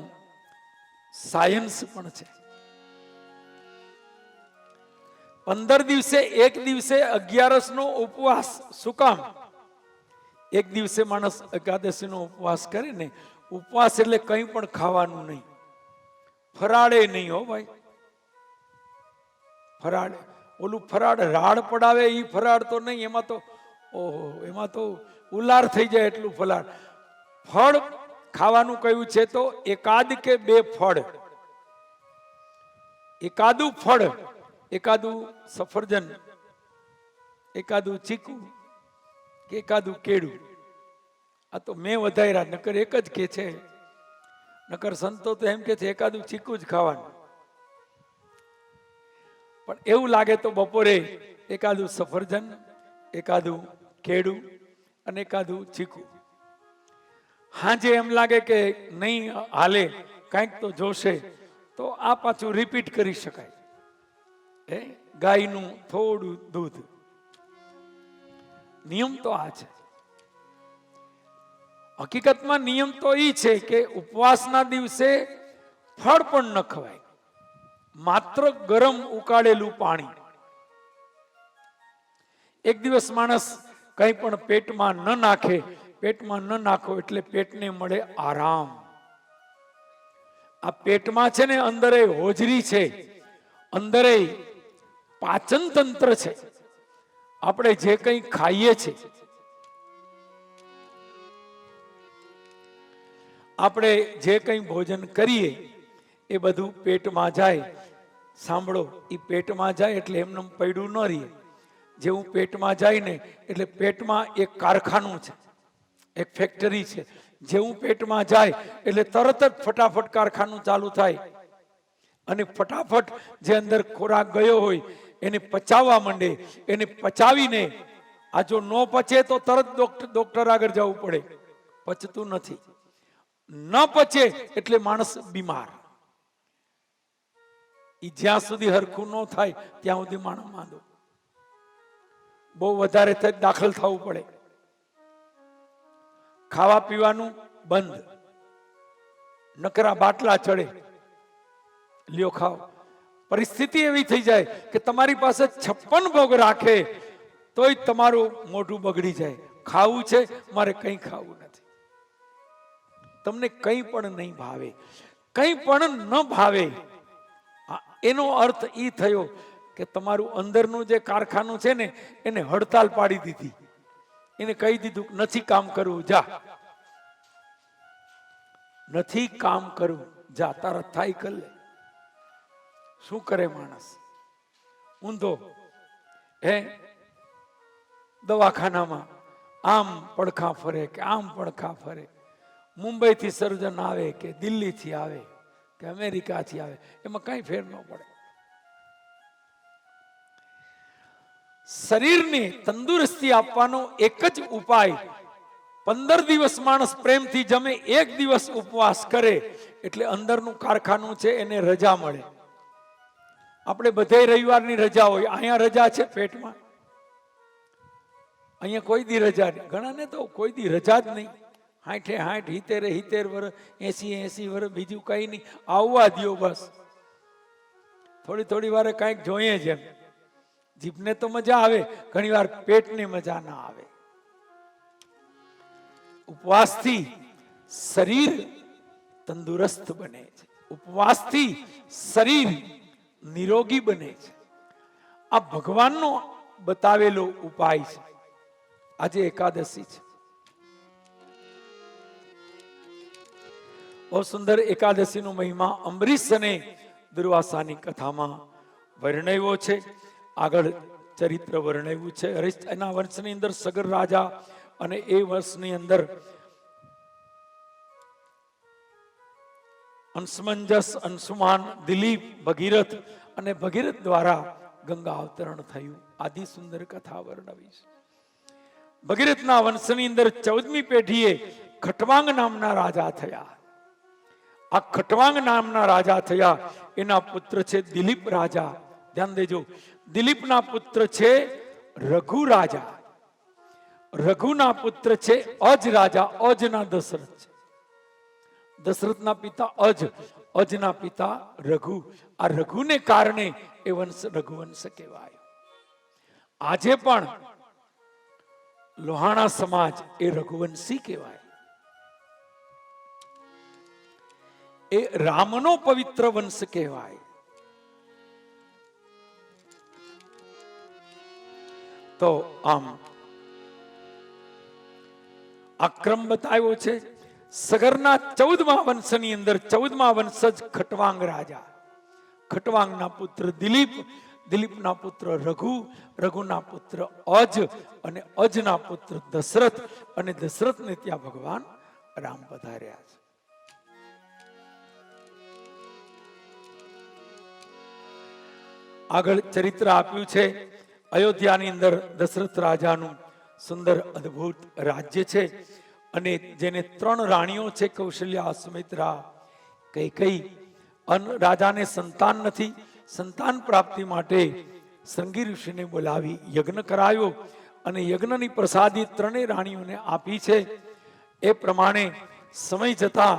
સાયન્સ પણ છે. 15 દિવસે એક દિવસે 11 નો ઉપવાસ. શું કામ? એક દિવસે માણસ એકાદશી નો ઉપવાસ કરે ને, ઉપવાસ એટલે કંઈ પણ ખાવાનું નહીં, ફરાળે નહીં. હો ભાઈ, ફરાળ ઓલું ફરાળ રાડ પડાવે એ ફરાળ તો નહીં. એમાં તો ઓહો, એમાં તો ઉલાર થઈ જાય એટલું ફરાળ. ફળ ખાવાનું કયું છે તો 1 કે 2 ફળ, એકાદું ફળ, એકાદું સફરજન, એકાદું ચીકુ કે એકાદું કેળું. આ તો મેં વધાર્યા, નકર એક જ કે છે. નકર સંતો તો એમ કે છે એકાદું ચીકુ જ ખાવાનું. પણ એવું લાગે તો બપોરે એકાદું સફરજન, એકાદું કેળું અને એકાદું ચીકુ. હાજે એમ લાગે કે નહીં હાલે, કંઈક તો જોશે, તો આ પાછું રિપીટ કરી શકાય. ગાયનું થોડું દૂધ. નિયમ તો આ છે. હકીકતમાં નિયમ તો એ છે કે ઉપવાસના દિવસે ફળ પણ ન ખવાય, માત્ર ગરમ ઉકાળેલું પાણી એક દિવસ માણસ કંઈ પણ પેટમાં ન નાખે, પેટમાં ન નાખો એટલે પેટને મળે આરામ. આ પેટમાં છે ને અંદર હોજરી છે, અંદર પાચન તંત્ર છે. આપણે જે કંઈ ખાઈએ છીએ, આપણે જે કંઈ ભોજન કરીએ એ બધું પેટમાં જાય. સાંભળો, એ પેટમાં જાય એટલે એમને પડ્યું ન રહે. જેવું પેટમાં જાય ને એટલે પેટમાં એક કારખાનું છે, એક ફેક્ટરી છે. જેવું પેટમાં જાય એટલે તરત જ ફટાફટ કારખાનું ચાલુ થાય અને ફટાફટ જે અંદર ખોરાક ગયો હોય એને પચાવવા માંડે. એને પચાવીને આ જો ન પચે તો તરત ડોક્ટર આગળ જવું પડે. પચતું નથી, ન પચે એટલે માણસ બીમાર. ઈ જ્યાં સુધી હરખું ન થાય ત્યાં સુધી માણસ માંદો. બહુ વધારે થાય દાખલ થવું પડે. ખાવા પીવાનું બંધ, નકરા બાટલા ચડે, લ્યો ખાઓ. પરિસ્થિતિ એવી થઈ જાય કે તમારી પાસે 56 ભોગ રાખે તોય તમારું મોઢું બગડી જાય. ખાવું છે, મારે કંઈ ખાવું નથી. તમને કંઈ પણ નહીં ભાવે, કંઈ પણ ન ભાવે. એનો અર્થ એ થયો કે તમારું અંદરનું જે કારખાનું છે ને એને હડતાલ પાડી દીધી. એને કહી દીધું નથી કામ કરવું, જા. નથી કામ કરવું, જા, તારા થાય કર લે. શું કરે માણસ? ઊંધો હે દવાખાનામાં આમ પડખા ફરે કે આમ પડખા ફરે. મુંબઈ થી સર્જન આવે કે દિલ્હી થી આવે કે અમેરિકા થી આવે, એમાં કઈ ફેર ન પડે. શરીરને તંદુરસ્તી આપવાનો એક જ ઉપાય, 15 દિવસ માણસ પ્રેમથી જમે, 1 દિવસ ઉપવાસ કરે એટલે અંદરનું કારખાનું છે એને રજા મળે. આપણે બધે રવિવારની રજા હોય, અહીંયા રજા છે પેટમાં? અહીંયા કોઈ દી રજા નહીં. ઘણાને તો કોઈ દી રજા જ નહીં. 60 70 વર્ષ, 80 વર્ષ, બીજું કઈ નહીં. આવવા દ્યો બસ. થોડી વારે કંઈક જોઈએ જ. એમ જીભને તો મજા આવે, ઘણી વાર પેટને મજા ના આવે. ઉપવાસથી શરીર તંદુરસ્ત બને છે, ઉપવાસથી શરીર નિરોગી બને છે. આ ભગવાનનો બતાવેલો ઉપાય છે. આજે એકાદશી છે, બહુ સુંદર એકાદશીનો મહિમા અંબરીશ અને દુર્વાસાની કથામાં વર્ણવ્યો છે. આગળ ચરિત્ર વર્ણવ્યું છે. એના વર્ષની અંદર સગર રાજા અને એ વર્ષની અંદર અંશમંજસ, અંશુમાન, દિલીપ, ભગીરથ અને ભગીરથ દ્વારા ગંગા અવતરણ થયું. આદિ સુંદર કથા વર્ણવી છે. ભગીરથના વંશની અંદર 14મી પેઢીએ ખટવાંગ નામના રાજા થયા. આ ખટવાંગ નામના રાજા થયા. એના પુત્ર છે દિલીપ રાજા. ધ્યાન દેજો, દિલીપના પુત્ર છે રઘુ રાજા. રઘુના પુત્ર છે અજ રાજા. અજના દશરથ છે. દશરથના પિતા અજ, અજના પિતા રઘુ. આ રઘુને કારણે એ વંશ રઘુવંશ કહેવાય. આજે પણ લોહાણા સમાજ એ રઘુવંશી કહેવાય. એ રામનો પવિત્ર વંશ કહેવાય. તો આમ આ ક્રમ બતાવ્યો છે. સગરના 14મા વંશની અંદર 14મા વંશજ ખટવાંગ રાજા. ખટવાંગના પુત્ર દિલીપ, દિલીપના પુત્ર રઘુ, રઘુના પુત્ર અજ અને અજના પુત્ર દશરથ. અને દશરથને ત્યાં ભગવાન રામ પધાર્યા છે. આગળ ચરિત્ર આપ્યું છે. અયોધ્યાની અંદર દશરથ રાજાનું સુંદર અદ્ભુત રાજ્ય છે અને જેને 3 રાણીઓ છે, કૌશલ્યા, સુમિત્રા, કૈકેયી. રાજાને સંતાન નથી. સંતાન પ્રાપ્તિ માટે સંગી ઋષિને બોલાવી યજ્ઞ કરાયો અને યજ્ઞની પ્રસાદી 3 રાણીઓને આપી છે. એ પ્રમાણે સમય જતા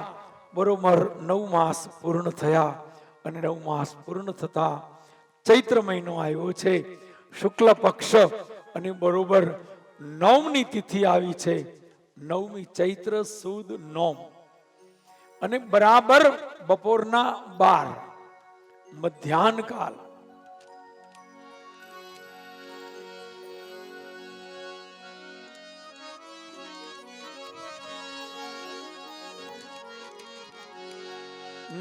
બરોબર 9 માસ પૂર્ણ થયા અને 9 માસ પૂર્ણ થતા ચૈત્ર મહિનો આવ્યો છે. શુક્લ પક્ષ અને બરોબર 9મી તિથિ આવી છે, 9મી ચૈત્ર સુદ 9 અને બરાબર બપોરના 12 મધ્યાહન કાળ.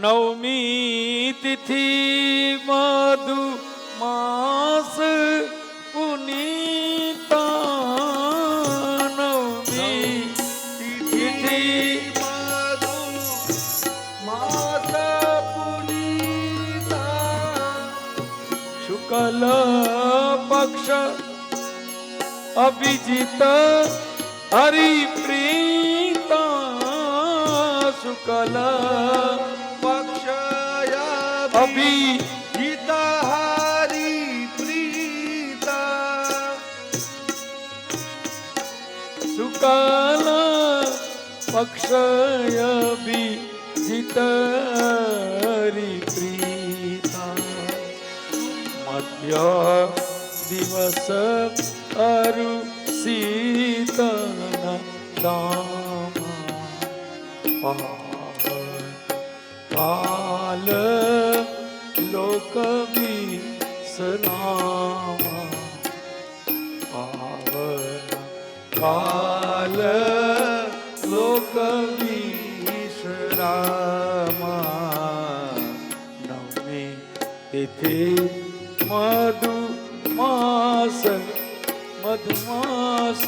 નવમી તિથિ મધુ માસ પુનીતા, નવમી તિથિ મધુ માસ પુનીતા, શુક્લ પક્ષ અભિજીત હરિપ્રીતા, શુક્લ પક્ષય અભિજીત હરિ પ્રીતા, શુક્લ પક્ષય અભિજીત હરિપ્રીતા, મધ્ય દિવસ અરુ શીતન દામ, કાલ લોક વિશ્રામ, પાવન કાલ લોક વિશ્રામ, નવમી તિથિ મધુમાસ